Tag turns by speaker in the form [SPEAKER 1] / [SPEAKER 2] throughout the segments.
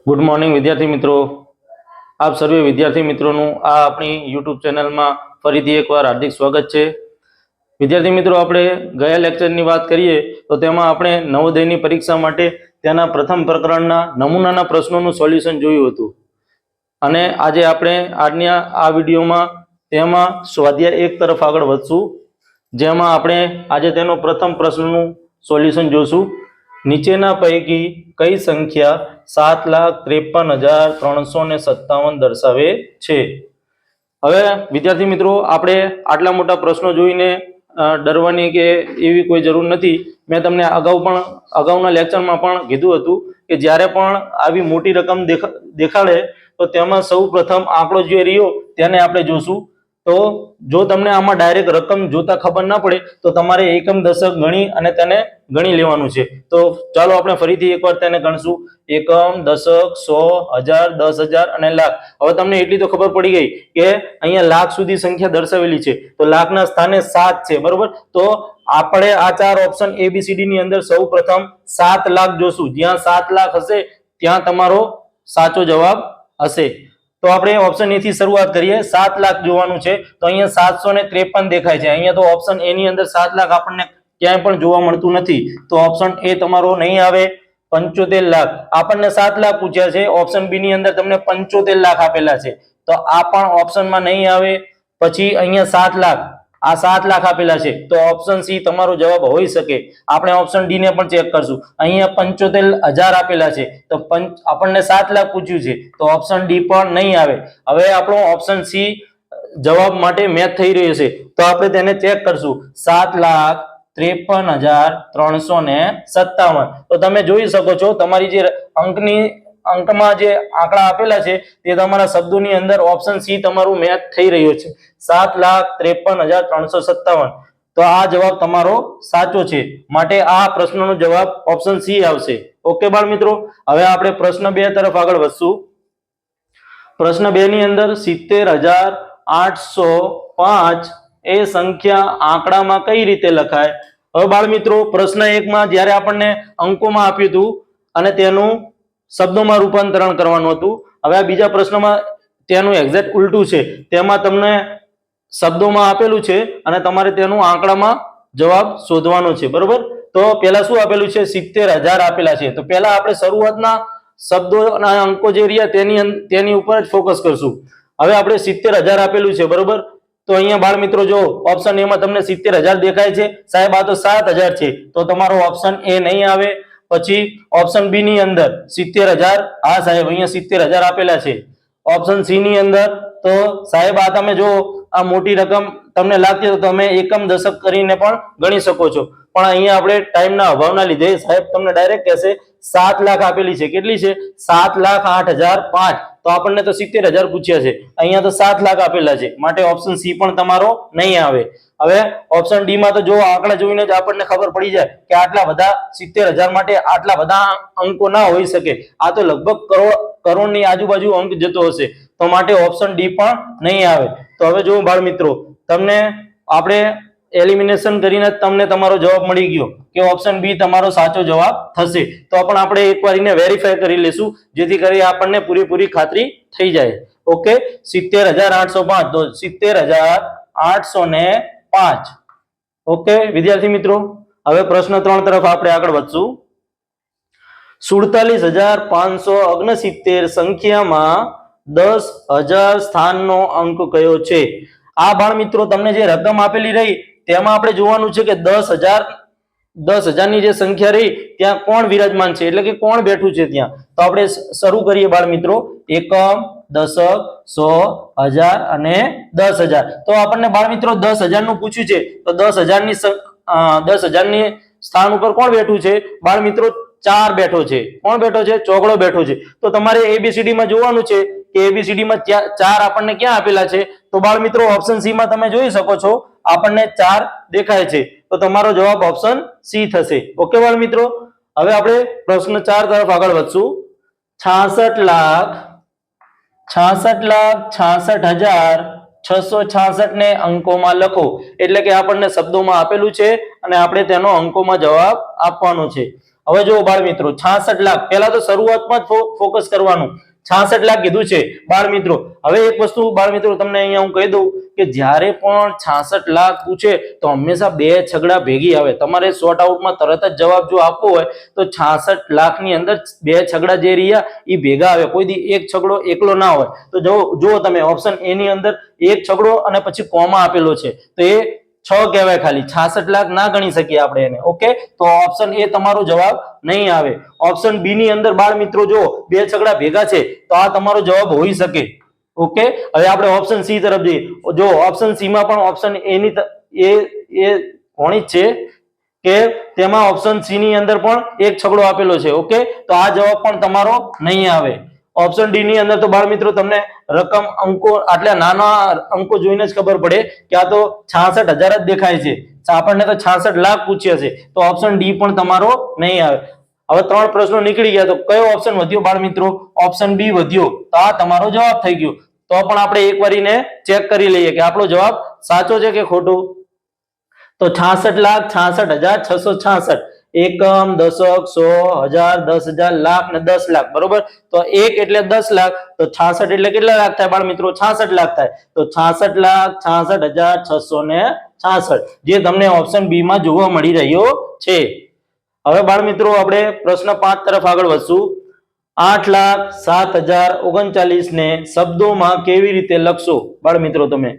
[SPEAKER 1] Good morning विद्यार्थी मित्रों। आप सर्वे विद्यार्थी मित्रों आ अपनी यूट्यूब चैनल में फरीथी एक बार हार्दिक स्वागत है। विद्यार्थी मित्रों, आपणे गया लेक्चर की बात करिए तो तेमां आपणे नवोदयनी परीक्षा माटे तेना प्रथम प्रकरणना नमूनाना प्रश्नों सोल्यूशन जोयुं हतुं अने आजे आपणे आजनी आ विडियोमां तेमां स्वाध्याय 1 तरफ आगळ वधशुं, जेमां आपणे आजे तेनो प्रथम प्रश्ननुं सोल्यूशन जोशुं। नीचेना पैकी कई संख्या 7,53,357 दर्शावे छे। हवे विद्यार्थी मित्रों, आपणे आटला मोटा प्रश्नो जोईने डरवानी के एवी कोई जरूर नथी। मैं तमने अगाउना लेक्चरमां पण कीधुं हतुं के ज्यारे पण आवी मोटी रकम देखाडे तो तेमां सौ प्रथम आंकड़ो जे रह्यो तेने आपणे जोशुं। तो जो तमने आमां डायरेक्ट रकम जोता खबर ना पड़े तो तमारे एकम दशक गणी अने तेने गणी लेवानुं छे। तो चालो आपणे फरीथी एकवार तेने गणशुं। एकम, दशक, 100, 1000, 10,000 अने लाख। हवे तमने एटली तो खबर पड़ी गई के अहींया लाख सुधी संख्या दर्शावेली छे, तो लाखना स्थाने 7 छे, बरोबर। तो आपणे आ चार ऑप्शन एबीसीडी नी अंदर सौ प्रथम 7 लाख जोशुं। ज्यां 7 लाख हशे त्यां तमारो साचो जवाब हशे। तो आपणे ऑप्शन ए थी शुरुआत करिए। 7 लाख जोवानुं छे तो अहींया 753 देखाय छे। अहींया तो ऑप्शन ए नी अंदर 7 लाख आपणने क्यांय पण जोवा मळतुं नथी, तो ऑप्शन ए तमारो नहीं आवे। 75 लाख आपणने 7 लाख पूछ्या छे, ऑप्शन बी नी अंदर तमने 75 लाख आपेला छे, तो आ पण ऑप्शन में नहीं आवे। पछी अहींया 7 लाख, आ 7 लाख आपेला छे, तो ऑप्शन सी तमारो जवाब होई सके। आपणे ऑप्शन डी ने पण चेक करशुं। अहींया 75,000 आपेला छे, तो आपणने 7 लाख पूछ्युं छे, तो ऑप्शन डी पण नहीं आवे। हवे आपणो ऑप्शन सी जवाब माटे मैच थई रह्यो छे, तो आपणे तेने चेक करशुं। 7,53,357। तो तमे जोई शको छो तमारी जे अंकमां जे आंकड़ा आपेला छे ते तमारा शब्दोनी अंदर ऑप्शन सी तमारो मैच थई रह्यो छे। 7,53,357। तो आ जवाब तमारो साचो छे, माटे आ प्रश्ननो जवाब ऑप्शन सी आवशे। ओके बाळ मित्रों, हवे आपणे प्रश्न 2 तरफ आगळ वधशुं। प्रश्न 2 नी अंदर 70,805 ए संख्या आंकड़ामां कई रीते लखाय। હવે બાળ મિત્રો, પ્રશ્ન 1 માં જ્યારે આપણને અંકોમાં આપ્યું હતું અને તેનું શબ્દોમાં રૂપાંતરણ કરવાનું હતું। હવે આ બીજા પ્રશ્નમાં તેનું એક્ઝેક્ટ ઉલટું છે। તેમાં તમને શબ્દોમાં આપેલું છે અને તમારે તેનું આંકડામાં જવાબ શોધવાનો છે, બરોબર। તો પહેલા શું આપેલું છે? 70,000 આપેલા છે। તો પહેલા આપણે શરૂઆતના શબ્દોના અંકો જે રહ્યા તેની ઉપર જ ફોકસ કરશું। હવે આપણે 70,000 આપેલું છે, બરોબર। तो अहींया बाळ मित्रों जो ऑप्शन ए में तमने 70,000 देखाय छे, साहेब आ तो 7,000 छे, तो तमारो ऑप्शन ए नहीं आवे। पछी ऑप्शन बी नी अंदर 70,000, हाँ साहेब अहींया 70,000 आपेला छे। ऑप्शन सी नी अंदर तो साहेब आ तमे जो आ मोटी रकम तमने लागती तो तमे एकम दशक करीने पण गणी शको छो, पण अहींया आपणे टाइमना अभावना लीधे साहेब तमने डायरेक्ट कहेशे 7 लाख आपेली छे। केटली छे? 7,08,005। तो आपने तो 70,000 पूछ्या छे, अहींया तो 7 लाख आपेला छे, माटे ऑप्शन सी पण तमारो नहीं आवे। हवे ऑप्शन डी में तो जो आंकड़ा जोईने ज आपने खबर पड़ी जाए कि आटला बधा 70,000 माटे आटला बधा अंको ना होई सके, आ तो लगभग करोड़नी आजूबाजू अंक जतो हशे, तो माटे ऑप्शन डी पण नहीं आवे। तो हवे जो बाळ मित्रों, तमने आपणे एलिमिनेशन करीने तमने तमारो जवाब मळी गयो के ऑप्शन बी तमारो साचो जवाब थशे। तो पण आपणे एकवार इने वेरीफाई करी लेशुं, जेथी करी आपणने पूरी खातरी थई जाए। ओके, 70,805 तो 70,805। ओके विद्यार्थी मित्रों, हवे प्रश्न 3 तरफ आपणे आगळ वधशुं। 47,569 संख्यामां 10,000 स्थाननो अंक कयो छे? आ बाळ मित्रों तमने जे रकम आपेली रही तेमां आपणे जोवानुं छे के 10,000 ની જે સંખ્યા રહી ત્યાં કોણ વિરાજમાન છે, એટલે કે કોણ બેઠું છે ત્યાં। તો આપણે શરૂ કરીએ બાળ મિત્રો। એકમ, દશક, 100, 1000 અને 10,000। તો આપણને બાળ મિત્રો 10,000 નું પૂછ્યું છે, તો 10,000 ની સ્થાન ઉપર કોણ બેઠું છે બાળ મિત્રો? 4 બેઠો છે। કોણ બેઠો છે? ચોગડો બેઠો છે। તો તમારે એબીસીડી માં જોવાનું છે કે એબીસીડી માં 4 આપણને ક્યાં આપેલા છે? તો બાળ મિત્રો ઓપ્શન સી માં તમે જોઈ શકો છો, આપણને 4 દેખાય છે, तो तमारो जवाब ऑप्शन सी थशे। ओके बाळ मित्रों, हवे आपणे प्रश्न 4 तरफ आगळ वधशुं। 66,66,66,666 ने अंकोमां लखो, એટલે કે આપણને શબ્દોમાં આપેલું છે અને આપણે તેનો અંકોમાં જવાબ આપવાનો છે। હવે જો બાળ મિત્રો 66 લાખ, પહેલા તો શરૂઆતમાં જ ફોકસ કરવાનું, 66 લાખ કીધું છે બાળ મિત્રો. હવે એક વસ્તુ બાળ મિત્રો તમને અહીંયા હું કહી દઉં કે જ્યારે પણ 66 લાખ પૂછે તો હંમેશા બે છગડા ભેગી આવે. તમારે શોર્ટ આઉટમાં તરત જ જવાબ જો આપવો હોય તો 66 લાખની અંદર બે છગડા જે રહ્યા એ ભેગા આવે, કોઈ દી એક છગડો એકલો ના હોય. તો જો તમે ઓપ્શન એ ની અંદર એક છગડો અને પછી કોમા આપેલો છે તો એ 6 કહેવાય, ખાલી 66 લાખ ના ગણી શકીએ આપણે એને. ઓકે, તો ઓપ્શન એ તમારો જવાબ નહીં આવે. ઓપ્શન બી ની અંદર બાળ મિત્રો જો બે છગડા ભેગા છે તો આ તમારો જવાબ હોઈ શકે. ઓકે, હવે આપણે ઓપ્શન સી તરફ જઈએ. જો ઓપ્શન સી માં પણ ઓપ્શન એ ની એ કોણી છે કે તેમાં ઓપ્શન સી ની અંદર પણ એક છગડો આપેલો છે. ઓકે, તો આ જવાબ પણ તમારો નહીં આવે. ઓપ્શન ડી ની અંદર તો બાળ મિત્રો તમને રકમ અંકો આટલા નાના અંકો જોઈને જ ખબર પડે કે આ તો 66,000 જ દેખાય છે, આપણને તો 66 લાખ પૂછ્યા છે, તો ઓપ્શન ડી પણ તમારો નહીં આવે. હવે 3 પ્રશ્નો નીકળી ગયા તો કયો ઓપ્શન વધ્યો બાળ મિત્રો? ઓપ્શન બી વધ્યો. તો આ તમારો જવાબ થઈ ગયો. તો પણ આપણે એક વારીને ચેક કરી લઈએ કે આપણો જવાબ સાચો છે કે ખોટો. તો 66,66,666 એકમ, દશક, 100, 1000, 10,000, લાખ ને 10 લાખ. બરોબર, તો 1 એટલે 10 લાખ, તો 66 એટલે કેટલા લાખ થાય બાળ મિત્રો? 66 લાખ થાય. તો 66,66,666 જે તમને ઓપ્શન બી માં જોવા મળી રહ્યો છે. હવે બાળ મિત્રો આપણે પ્રશ્ન 5 તરફ આગળ વધશું. 8,07,039 ને શબ્દોમાં કેવી રીતે લખશો બાળ મિત્રો? તમે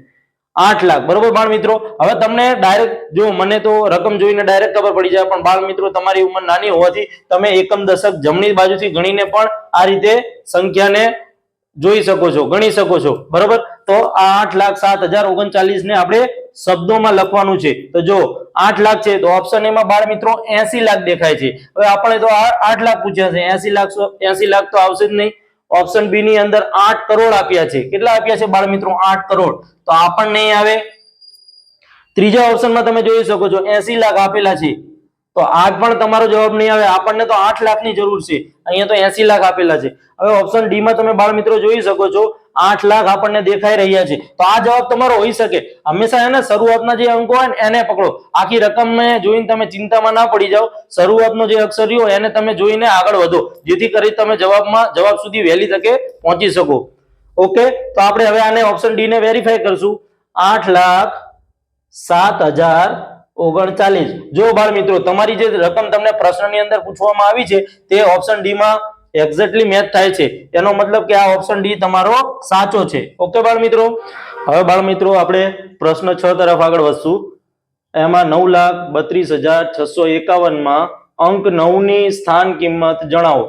[SPEAKER 1] 8 લાખ, બરોબર બાળ મિત્રો. હવે તમને ડાયરેક્ટ જો મને તો રકમ જોઈને ડાયરેક્ટ ખબર પડી જાય, પણ બાળ મિત્રો તમારી ઉંમર નાની હોવાથી તમે એકમ, દશક જમણી બાજુથી ગણીને પણ આ રીતે સંખ્યાને જોઈ શકો છો, ગણી શકો છો. બરોબર, તો આ 8,07,039 ને આપણે શબ્દોમાં લખવાનું છે. તો જો 8 લાખ છે તો ઓપ્શન એ માં બાળ મિત્રો 80 લાખ દેખાય છે. હવે આપણે તો 8 લાખ પૂછ્યા છે, 80 લાખ તો આવશે જ નહીં. ઓપ્શન બી ની અંદર 8 કરોડ આપ્યા છે. કેટલા આપ્યા છે બાળ મિત્રો? 8 કરોડ. તો આ પણ નહીં આવે. ત્રીજા ઓપ્શનમાં તમે જોઈ શકો છો 80 લાખ આપેલા છે, તો આ પણ તમારો જવાબ નહીં આવે. આપણને તો 8 લાખ ની જરૂર છે, અહીંયા તો 80 લાખ આપેલા છે. હવે ઓપ્શન ડી માં તમે બાળ મિત્રો જોઈ શકો છો 8 લાખ આપણને દેખાઈ રહ્યા છે, તો આ જવાબ તમારો હોઈ શકે. હંમેશા એને શરૂઆતના જે અંકો હોય ને એને પકડો, આખી રકમને જોઈને તમે ચિંતામાં ના પડી જાઓ. શરૂઆતનો જે અક્ષર હોય એને તમે જોઈને આગળ વધો, જેથી કરી તમે જવાબ સુધી વહેલી તકે પહોંચી શકો. ઓકે, તો આપણે હવે આને ઓપ્શન ડી ને વેરીફાઈ કરશું. 8,07,039. જો બાળ મિત્રો તમારી જે રકમ તમને પ્રશ્નની અંદર પૂછવામાં આવી છે તે ઓપ્શન ડી માં એક્ઝેક્ટલી મેચ થાય છે, એનો મતલબ કે આ ઓપ્શન ડી તમારો સાચો છે. ઓકે બાળ મિત્રો. હવે બાળ મિત્રો આપણે પ્રશ્ન 6 તરફ આગળ વધશું. એમાં 9,32,651 માં અંક 9 ની સ્થાન કિંમત જણાવો.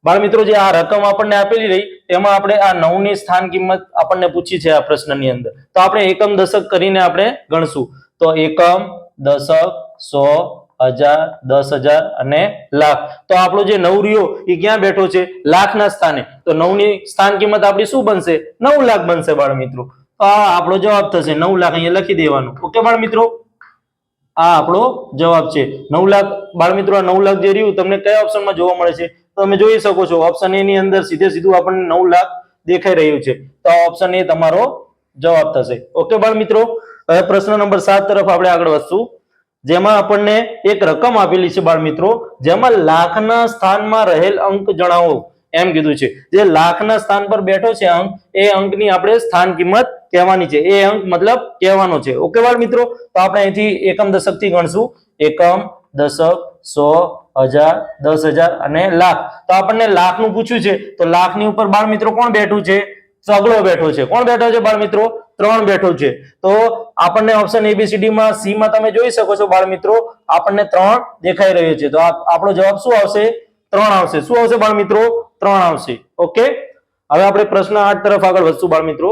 [SPEAKER 1] બાળ મિત્રો જે આ રકમ આપણને આપેલી રહી તેમાં આપણે આ 9 ની સ્થાન કિંમત આપણને પૂછી છે આ પ્રશ્નની અંદર, તો આપણે એકમ, દશક કરીને આપણે ગણશું. તો એકમ, દશક, 100, 1000, 10,000 અને લાખ. તો આપણો જે 9 રહ્યો એ ક્યાં બેઠો છે? લાખના સ્થાને. તો 9 ની સ્થાન કિંમત આપણી શું બનશે? 9 લાખ બનશે બાળ મિત્રો. તો આ આપણો જવાબ થશે 9 લાખ. અહીંયા લખી દેવાનું. ઓકે બાળ મિત્રો, આ આપણો જવાબ છે 9 લાખ. બાળ મિત્રો આ 9 લાખ જે રહ્યું તમને કયા ઓપ્શનમાં જોવા મળે છે? તો તમે જોઈ શકો છો ઓપ્શન એ ની અંદર સીધું આપણને 9 લાખ દેખાઈ રહ્યું છે, તો આ ઓપ્શન એ તમારો જવાબ થશે. ઓકે બાળ મિત્રો. હવે પ્રશ્ન નંબર 7 તરફ આપણે આગળ વધશું, જેમાં આપણને એક રકમ આપેલી છે બાળ મિત્રો, જેમાં લાખના સ્થાનમાં રહેલ અંક જણાવો એમ કીધું છે. જે લાખના સ્થાન પર બેઠો છે અંક, એ અંકની આપણે સ્થાન કિંમત કહેવાની છે. એ અંક મતલબ કહેવાનો છે. ઓકે બાળ મિત્રો. તો આપણે અહીંથી એકમ, દશક થી ગણશું. એકમ, દશક, 100, 1000, 10,000 અને લાખ. તો આપણને લાખનું પૂછ્યું છે, તો લાખની ઉપર બાળ મિત્રો કોણ બેઠું છે? સગડો બેઠો છે. કોણ બેઠો છે બાળ મિત્રો? 3 બેઠો છે. તો આપણને ઓપ્શન એબીસીડી માં સી માં તમે જોઈ શકો છો બાળ મિત્રો આપણને 3 દેખાઈ રહ્યો છે. તો આપણો જવાબ શું આવશે? 3 આવશે. શું આવશે બાળ મિત્રો? 3 આવશે. ઓકે, હવે આપણે પ્રશ્ન 8 તરફ આગળ વધશું બાળ મિત્રો,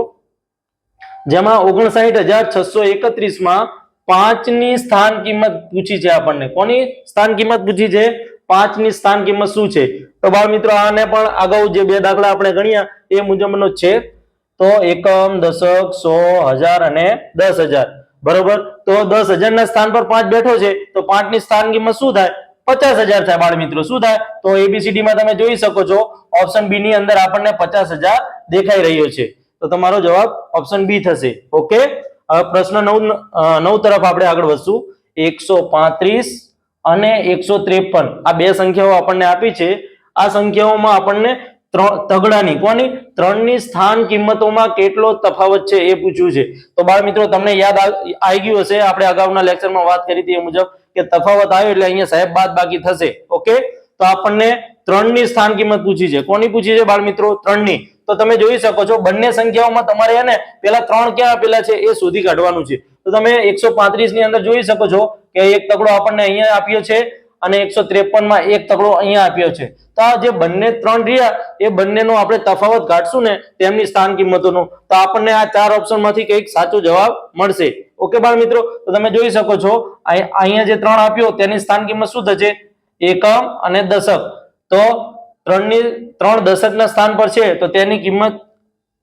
[SPEAKER 1] જેમાં 59,631 માં 5 ની સ્થાન કિંમત પૂછી છે આપણને. કોની સ્થાન કિંમત પૂછી છે? 5 ની સ્થાન કિંમત શું છે? તો બાળ મિત્રો આને પણ અગાઉ જે બે દાખલા આપણે ગણ્યા એ મુજબનો જ છે. તો એકમ, દશક, 100, 1000 અને 10,000. બરોબર, તો 10,000 ના સ્થાન પર 5 બેઠો છે, તો 5 ની સ્થાન કિંમત શું થાય? 50,000 થાય બાળ મિત્રો. શું થાય? તો એબીસીડી માં તમે જોઈ શકો છો ઓપ્શન બી ની અંદર આપણને 50,000 દેખાઈ રહ્યો છે, તો તમારો જવાબ ઓપ્શન બી થશે. ઓકે, હવે પ્રશ્ન 9 તરફ આપણે આગળ વધશું. 135 અને 153 આ બે સંખ્યાઓ આપણને આપી છે. આ સંખ્યાઓમાં આપણને તગડાની કોની ત્રણની સ્થાન કિંમતોમાં કેટલો તફાવત છે એ પૂછ્યું છે. તો બાળ મિત્રો તમને યાદ આવી ગયું હશે, આપણે અગાઉના લેક્ચરમાં વાત કરી હતી એ મુજબ કે તફાવત આવ્યો એટલે અહીંયા સાહેબ બાદ બાકી થશે. ઓકે, તો આપણને ત્રણની સ્થાન કિંમત પૂછી છે. કોની પૂછી છે બાળ મિત્રો? ત્રણની. તો તમે જોઈ શકો છો બંને સંખ્યાઓમાં તમારે એને પેલા ત્રણ ક્યાં આપેલા છે એ શોધી કાઢવાનું છે. તો તમે 135 ની અંદર જોઈ શકો છો કે એક તગડો આપણને અહીંયા આપ્યો છે અને 153 માં એક તગડો અહીંયા આપ્યો છે. તો આ જે બંને ત્રણ રહ્યા એ બંનેનો આપણે તફાવત કાઢશું ને તેમની સ્થાન કિંમતોનો, તો આપણને આ ચાર ઓપ્શન માંથી કંઈક સાચો જવાબ મળશે. ઓકે બાળ મિત્રો, તો તમે જોઈ શકો છો અહીંયા જે ત્રણ આપ્યો તેની સ્થાન કિંમત શું થશે? એકમ અને દશક. તો ત્રણ દશકના સ્થાન પર છે તો તેની કિંમત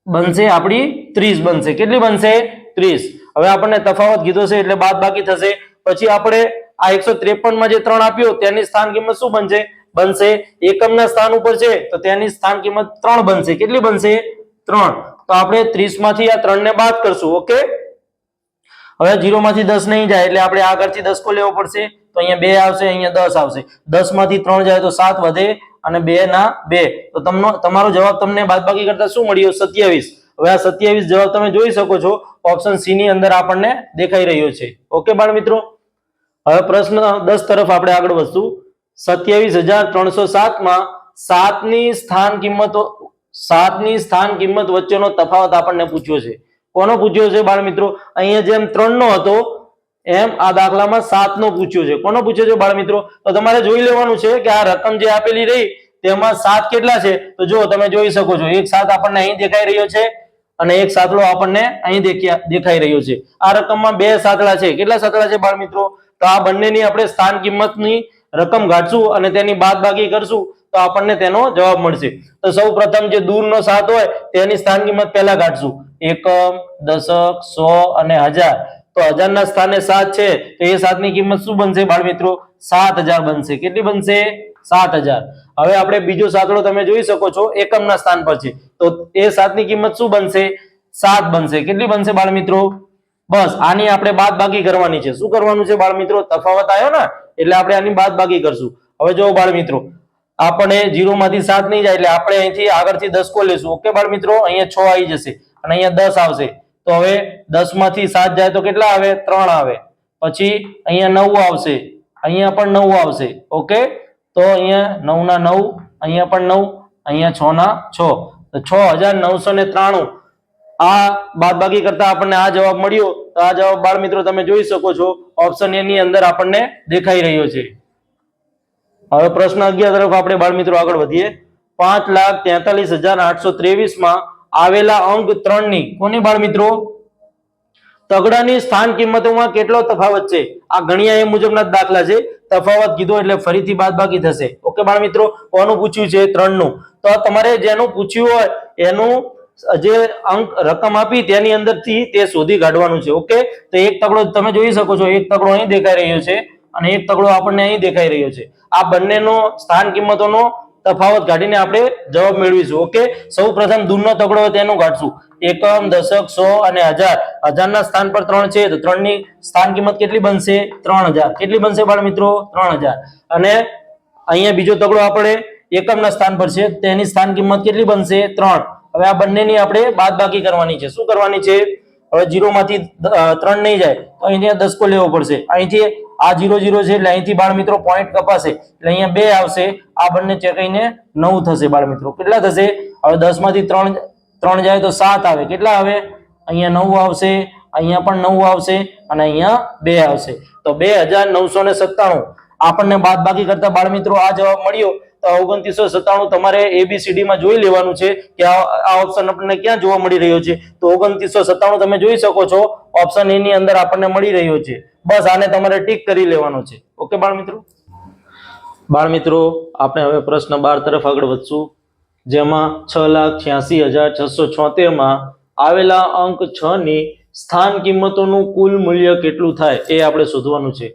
[SPEAKER 1] બનશે આપણી 30 બનશે. કેટલી બનશે? 30. હવે આપણને તફાવત કીધો છે એટલે બાદ બાકી થશે. પછી આપણે આ 153 માં જે ત્રણ આપ્યો તેની સ્થાન કિંમત શું બનશે? બનશે એકમના સ્થાન ઉપર છે તો તેની સ્થાન કિંમત 3 બનશે. કેટલી બનશે? 3. તો આપણે 30 માંથી આ 3 ને બાદ કરશું. ઓકે, હવે 0 માંથી 10 નહીં જાય એટલે આપણે આગળથી 10 કો લેવો પડશે. તો અહીંયા 2 આવશે, અહીંયા 10 આવશે. 10 માંથી 3 જાય તો 7 વધે અને 2 ના 2. તો તમારો જવાબ તમને બાદબાકી કરતા શું મળ્યો? 27. હવે આ 27 જવાબ તમે જોઈ શકો છો ઓપ્શન સી ની અંદર આપણને દેખાઈ રહ્યો છે. ઓકે બાળ મિત્રો, હવે પ્રશ્ન 10 તરફ આપણે આગળ વધશું. 27,307 માં 7 ની સ્થાન કિંમત વચ્ચેનો તફાવત આપણને પૂછ્યો છે. કોનો પૂછ્યો છે બાળ મિત્રો? અહીંયા જેમ 3 નો હતો એમ આ દાખલામાં 7 નો પૂછ્યો છે. કોનો પૂછ્યો છે બાળ મિત્રો? તો તમારે જોઈ લેવાનું છે કે આ રકમ જે આપેલી રહી તેમાં 7 કેટલા છે. તો જો તમે જોઈ શકો છો એક 7 આપણને અહીં દેખાઈ રહ્યો છે અને એક સાતડો આપણને અહીં દેખાઈ રહ્યો છે. આ રકમમાં બે સાતડા છે. કેટલા સાતડા છે બાળ મિત્રો? તો આ બંનેની આપણે સ્થાન કિંમતની રકમ ગાંઠશું અને તેની બાદબાકી કરશું તો આપણને તેનો જવાબ મળશે. તો સૌ પ્રથમ જે દૂરનો 7 હોય તેની સ્થાન કિંમત પહેલા ગાંઠશું. એકમ, દશક, 100 અને 1000. તો 1000 ના સ્થાને 7 છે તો એ 7 ની કિંમત શું બનશે બાળ મિત્રો? 7000 બનશે. કેટલી બનશે? 7000. હવે આપણે બીજો સાતડો તમે જોઈ શકો છો એકમના સ્થાન પર છે તો એ 7 ની કિંમત શું બનશે? 7 બનશે. કેટલી બનશે બાળ મિત્રો? બસ આની આપણે બાદબાકી કરવાની છે. શું કરવાનું છે બાળ મિત્રો? તફાવત આવ્યો ને એટલે આપણે આની બાદબાકી કરશું. હવે જો બાળ મિત્રો આપણે 0 માંથી 7 નહીં જાય એટલે આપણે અહીંથી આગળથી 10 કો લેશું. ઓકે બાળ મિત્રો, અહીંયા 6 આવી જશે અને અહીંયા 10 આવશે. તો હવે 10 માંથી 7 જાય તો કેટલા આવે? 3 આવે. પછી અહીંયા 9 આવશે, અહીંયા પણ 9 આવશે. ઓકે, તો અહીંયા 9 ના 9, અહીંયા પણ 9, અહીંયા 6 ના 6. તો 6993 આ બાદબાકી કરતા આપણને આ જવાબ મળ્યો. તો આ જવાબ બાળ મિત્રો તમે જોઈ શકો છો ઓપ્શન એ ની અંદર આપણને દેખાઈ રહ્યો છે. હવે પ્રશ્ન 11 તરફ આપણે બાળ મિત્રો આગળ વધીએ. 5,43,823 માં આવેલા અંક 3 ની કોની બાળ મિત્રો? તગડાની સ્થાન કિંમતોમાં કેટલો તફાવત છે? આ ગણ્યા એ મુજબના દાખલા છે. તફાવત કીધો એટલે ફરીથી બાદબાકી થશે. ઓકે બાળ મિત્રો, કોનું પૂછ્યું છે? 3 નું. તો તમારે જેનું પૂછ્યું હોય એનું જે અંક રકમ આપી તેની અંદરથી તે શોધી કાઢવાનું છે. ઓકે, તો એક તગડો તમે જોઈ શકો છો, એક તગડો અહીં દેખાઈ રહ્યો છે અને એક તગડો આપણને અહીં દેખાઈ રહ્યો છે. આ બંનેનો સ્થાન કિંમતોનો તફાવત કાઢીને આપણે જવાબ મેળવીશું. ઓકે, સૌ પ્રથમ દૂરનો તગડો તેનું કાઢશું. એકમ, દશક, 100 અને 1000. 1000 ના સ્થાન પર 3 છે તો 3 ની સ્થાન કિંમત કેટલી બનશે? 3000. કેટલી બનશે બાળ મિત્રો? 3000. અને અહીંયા બીજો તગડો આપણે એકમના સ્થાન પર છે તેની સ્થાન કિંમત કેટલી બનશે? 3. હવે આ બંનેની આપણે બાદબાકી કરવાની છે. શું કરવાની છે? હવે 0 માંથી 3 નહીં જાય તો અહીંયા 10 કો લેવો પડશે. અહીંથી આ 0 0 છે એટલે અહીંથી બાળ મિત્રો પોઈન્ટ કપાશે એટલે અહીંયા 2 આવશે. આ બંને ચેકાઈને 9 થશે બાળ મિત્રો. કેટલા થશે? હવે 10 માંથી 3 જાય તો 7 આવે. કેટલા આવે? અહીંયા 9 આવશે, અહીંયા પણ 9 આવશે અને અહીંયા 2 આવશે. તો 2997 આપણને બાદબાકી કરતા બાળ મિત્રો આ જવાબ મળ્યો. તો 2997 તમારે ABCD માં જોઈ લેવાનું છે કે આ ઓપ્શન આપણને ક્યાં જોવા મળી રહ્યો છે. તો 2997 તમે જોઈ શકો છો ઓપ્શન એ ની અંદર આપણને મળી રહ્યો છે. બસ આને તમારે ટીક કરી લેવાનો છે. ઓકે બાળ મિત્રો, આપણે હવે પ્રશ્ન 12 તરફ આગળ વધશું, જેમાં 6,86,676 માં આવેલા અંક 6 ની સ્થાન કિંમતોનું કુલ મૂલ્ય કેટલું થાય એ આપણે શોધવાનું છે.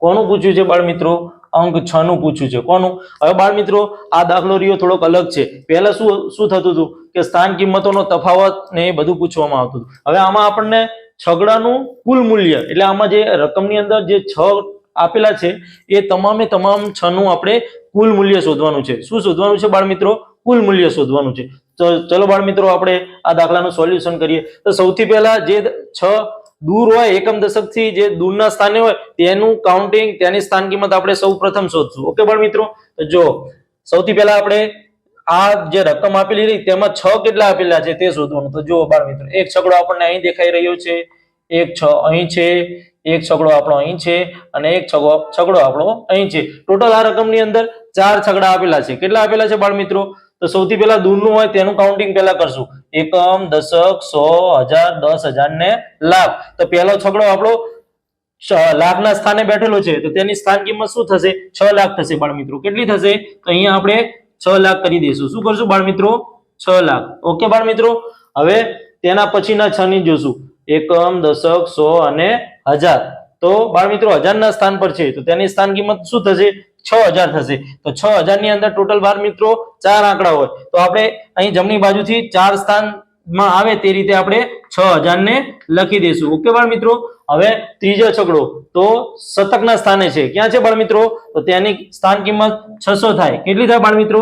[SPEAKER 1] કોનું પૂછ્યું છે બાળ મિત્રો? અંક 6 નું પૂછ્યું છે. કોનું? હવે બાળ મિત્રો આ દાખલો રહ્યો થોડોક અલગ છે. પહેલા શું થતું હતું કે સ્થાન કિંમતોનો તફાવત ને એ બધું પૂછવામાં આવતું હતું. હવે આમાં આપણને છગડાનું કુલ મૂલ્ય એટલે આમાં જે રકમની અંદર જે 6 આપેલા છે એ તમામે તમામ 6 નું આપણે કુલ મૂલ્ય શોધવાનું છે. શું શોધવાનું છે બાળ મિત્રો? કુલ મૂલ્ય શોધવાનું છે. તો ચલો બાળ મિત્રો આપણે આ દાખલાનું સોલ્યુશન કરીએ. તો સૌથી પહેલા જે 6 દૂર હોય એકમ દશક થી જે દૂરના સ્થાને હોય તેનું કાઉન્ટિંગ, તેની સ્થાન કિંમત આપણે સૌપ્રથમ શોધશું. ઓકે બાળ મિત્રો, તો જો સૌથી પહેલા આપણે આ જે રકમ આપેલી રહી તેમાં 6 કેટલા આપેલા છે તે શોધવાનું. તો જો બાળ મિત્રો એક છગડો આપણને અહીં દેખાઈ રહ્યો છે, એક 6 અહીં છે, એક છગડો આપણો અહીં છે અને એક છગડો આપણો અહીં છે. ટોટલ આ રકમની અંદર 4 છગડા આપેલા છે. કેટલા આપેલા છે બાળ મિત્રો? તો સૌથી પહેલા દૂરનું હોય તેનું કાઉન્ટિંગ પહેલા કરશું. એકમ, દશક, 100, 1000, 10,000 ને લાખ. તો પહેલો છગડો આપણો લાખના સ્થાને બેઠેલો છે તો તેની સ્થાન કિંમત શું થશે? 6 લાખ થશે બાળ મિત્રો. કેટલી થશે? તો અહીંયા આપણે 6 લાખ કરી દઈશું. શું કરશું બાળ મિત્રો? 6 લાખ. ઓકે બાળ મિત્રો, હવે તેના પછીના 6 ની જોશું. એકમ, દશક, 100 અને 1000. તો બાળ મિત્રો 1000 ના સ્થાન પર છે તો તેની સ્થાન કિંમત શું થશે? 6000 થશે. તો 6000 ની અંદર ટોટલ બાળ મિત્રો 4 આંકડા હોય તો આપણે અહીં જમણી બાજુથી 4 સ્થાનમાં આવે તે રીતે આપણે 6000 ને લખી દઈશું. ઓકે બાળ મિત્રો, હવે ત્રીજો છગડો તો શતકના સ્થાને છે. ક્યાં છે બાળ મિત્રો? તો તેની સ્થાન કિંમત 600 થાય. કેટલી થાય બાળ મિત્રો?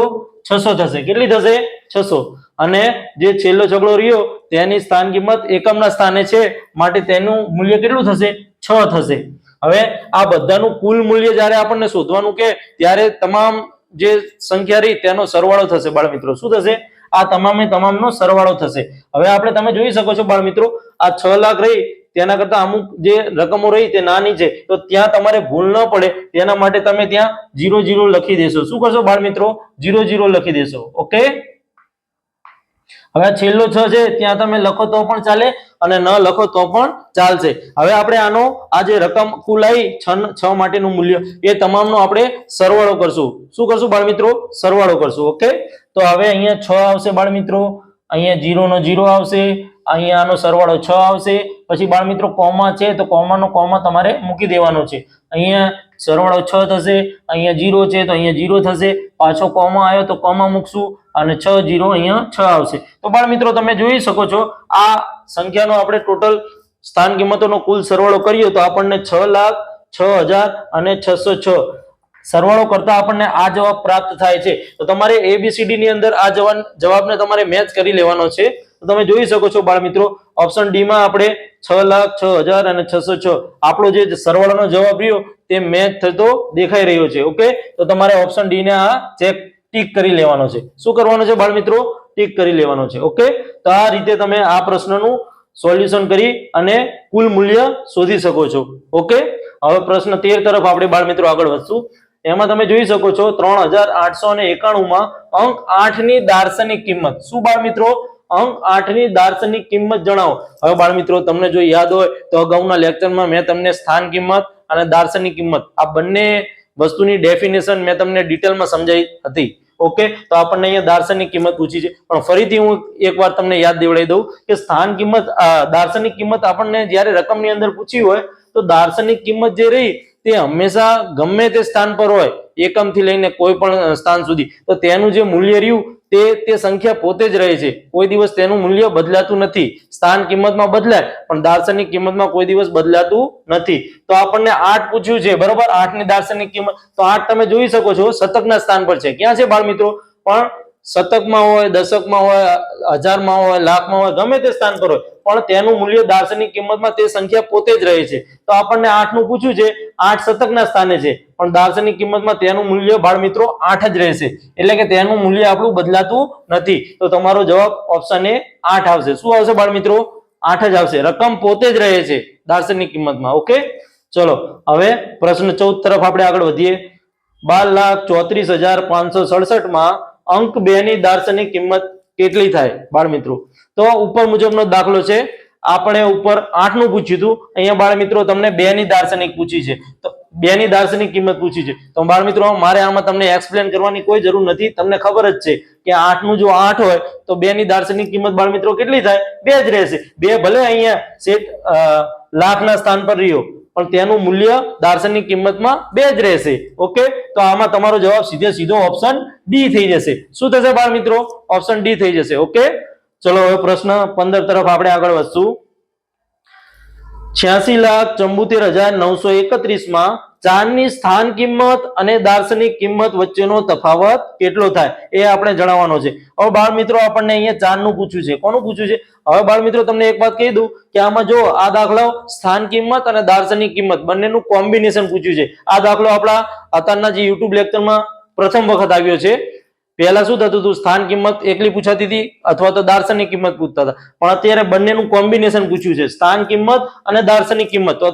[SPEAKER 1] 600 થશે. કેટલી થશે? 600. અને જે છેલ્લો છગડો રહ્યો તેની સ્થાન કિંમત એકમના સ્થાને છે માટે તેનું મૂલ્ય કેટલું થશે? 6 થશે. હવે આ બધાનું કુલ મૂલ્ય જ્યારે આપણને શોધવાનું કે ત્યારે તમામ જે સંખ્યા રહી તેનો સરવાળો થશે બાળ મિત્રો. શું થશે? આ તમામે તમામનો સરવાળો થશે. હવે આપણે તમે જોઈ શકો છો બાળ મિત્રો આ 6 લાખ રહી તેના કરતા અમુક જે રકમો રહી તે નાની છે તો ત્યાં તમારે ભૂલ ન પડે તેના માટે તમે ત્યાં 00 લખી દેશો. શું કરશો બાળ મિત્રો? 00 લખી દેશો. ઓકે, હવે છેલ્લો 6 છે ત્યાં તમે લખો તો પણ ચાલે અને ન લખો તો પણ ચાલશે. હવે આપણે આનો આ જે રકમ કુલ આવી 6 માટેનું મૂલ્ય એ તમામનો આપણે સરવાળો કરશું. શું કરશું બાળ મિત્રો? સરવાળો કરશું. ઓકે, તો હવે અહીંયા 6 આવશે બાળ મિત્રો, અહીંયા 0 નો 0 આવશે, અહીંયા આનો સરવાળો 6 આવશે. પછી બાળ મિત્રો કોમા છે તો કોમાનો કોમા તમારે મૂકી દેવાનો છે. અહીંયા સરવાળો 6 થશે, અહીંયા 0 છે તો અહીંયા 0 થશે, પાછો કોમા આવ્યો તો કોમા મૂકશું અને 6 0 અહીંયા 6 આવશે. તો બાળ મિત્રો તમે જોઈ શકો છો આ સંખ્યાનો આપણે ટોટલ સ્થાન કિંમતોનો કુલ સરવાળો કરીએ તો આપણને 6 લાખ, 6000 અને 606 સરવાળો કરતા આપણને આ જવાબ પ્રાપ્ત થાય છે. તો તમારે ABCD ની અંદર આ જવાબને તમારે મેચ કરી લેવાનો છે. તો તમે જોઈ શકો છો બાળ મિત્રો ઓપ્શન ડી માં આપણે 6 લાખ, 6000 અને 606 આપણો જે સરવાળાનો જવાબ રહ્યો તે મેચ થતો દેખાઈ રહ્યો છે. ઓકે, તો તમારે ઓપ્શન ડી ને આ ચેક ટીક કરી લેવાનો છે. શું કરવાનું છે બાળ મિત્રો? ટીક કરી લેવાનો છે. ઓકે, તો આ રીતે તમે આ પ્રશ્નનું સોલ્યુશન કરી અને કુલ મૂલ્ય શોધી શકો છો. ઓકે, હવે પ્રશ્ન 13 તરફ આપણે બાળ મિત્રો આગળ વધશું. એમાં તમે જોઈ શકો છો 3891 માં અંક 8 ની દાર્શનિક કિંમત. શું બાળ મિત્રો? અંક 8 ની દાર્શનિક કિંમત જણાવો. હવે બાળ મિત્રો તમને જો યાદ હોય તો અગાઉના લેક્ચરમાં મેં તમને સ્થાન કિંમત અને દાર્શનિક કિંમત આ બંને વસ્તુની ડેફિનેશન મેં તમને ડિટેલમાં સમજાવી હતી. ઓકે, તો આપણને અહીંયા દાર્શનિક કિંમત પૂછી છે પણ ફરીથી હું એકવાર તમને યાદ દેવડાવી દઉં કે સ્થાન કિંમત દાર્શનિક કિંમત આપણને જ્યારે રકમની અંદર પૂછી હોય તો દાર્શનિક કિંમત જે રહી તે હંમેશા ગમે તે સ્થાન પર હોય એકમ થી લઈને કોઈ પણ સ્થાન સુધી તો તેનું જે મૂલ્ય રહ્યું તે સંખ્યા પોતે જ રહે છે. કોઈ દિવસ તેનું મૂલ્ય બદલાતું નથી. સ્થાન કિંમતમાં બદલાય પણ દાર્શનિક કિંમતમાં કોઈ દિવસ બદલાતું નથી. તો આપણને 8 પૂછ્યું છે બરોબર, 8 ની દાર્શનિક કિંમત. તો 8 તમે જોઈ શકો છો શતકના સ્થાન પર છે. ક્યાં છે બાળ મિત્રો? પણ શતકમાં હોય, દશકમાં હોય, હજારમાં હોય, લાખમાં હોય, ગમે તે સ્થાન પર હોય પણ તેનું મૂલ્ય દાર્શનિક કિંમતમાં તે સંખ્યા પોતે જ રહે છે. તો આપણને 8 નું પૂછ્યું છે, 8 શતકના સ્થાને છે પણ દાર્શનિક કિંમતમાં તેનું મૂલ્ય બાળ મિત્રો 8 જ રહેશે. એટલે કે તેનું મૂલ્ય આપણું બદલાતું નથી. તો તમારો જવાબ ઓપ્શન એ 8 આવશે. શું આવશે બાળ મિત્રો? 8 જ આવશે. રકમ પોતે જ રહે છે દાર્શનિક કિંમતમાં. ઓકે, ચલો હવે પ્રશ્ન 14 તરફ આપણે આગળ વધીએ. 12,34,567 માં અંક 2 ની દાર્શનિક કિંમત કેટલી થાય બાળ મિત્રો? તો ઉપર મુજબનો દાખલો છે. આપણે ઉપર 8 નું પૂછ્યું હતું, અહીંયા બાળ મિત્રો તમને 2 ની દાર્શનિક પૂછી છે તો 2 ની દાર્શનિક કિંમત પૂછી છે. તો બાળ મિત્રો મારે આમાં તમને એક્સપ્લેન કરવાની કોઈ જરૂર નથી. તમને ખબર જ છે કે 8 નું જો 8 હોય તો 2 ની દાર્શનિક કિંમત બાળ મિત્રો કેટલી થાય? 2 જ રહેશે. 2 ભલે અહીંયા સેટ લાખના સ્થાન પર રહ્યો પણ તેનું મૂલ્ય દાર્શનિક કિંમતમાં 2 જ રહેશે. ઓકે, તો આમાં તમારો જવાબ સીધો ઓપ્શન ડી થઈ જશે. શું થશે બાળ મિત્રો? ઓપ્શન ડી થઈ જશે. ઓકે, ચલો હવે પ્રશ્ન 15 તરફ આપણે આગળ વધશું. 86,74,931 માં 4 ની સ્થાન કિંમત અને દાર્શનિક કિંમત વચ્ચેનો તફાવત કેટલો થાય એ આપણે જણાવવાનો છે. હવે બાળ મિત્રો આપણને અહીંયા 4 નું પૂછ્યું છે. કોનું પૂછ્યું છે? હવે બાળ મિત્રો તમને એક વાત કહી દઉં કે આમાં જો આ દાખલો સ્થાન કિંમત અને દાર્શનિક કિંમત બંનેનું કોમ્બિનેશન પૂછ્યું છે. આ દાખલો આપણા અત્યારના જે યુટ્યુબ લેક્ચરમાં પ્રથમ વખત આવ્યો છે. પહેલા શું થતું હતું, સ્થાન કિંમત એકલી પૂછાતી હતી અથવા તો દાર્શનિક કિંમત પૂછતા હતા, પણ અત્યારે બંનેનું કોમ્બિનેશન પૂછ્યું છે, સ્થાન કિંમત અને દાર્શનિક કિંમત. તો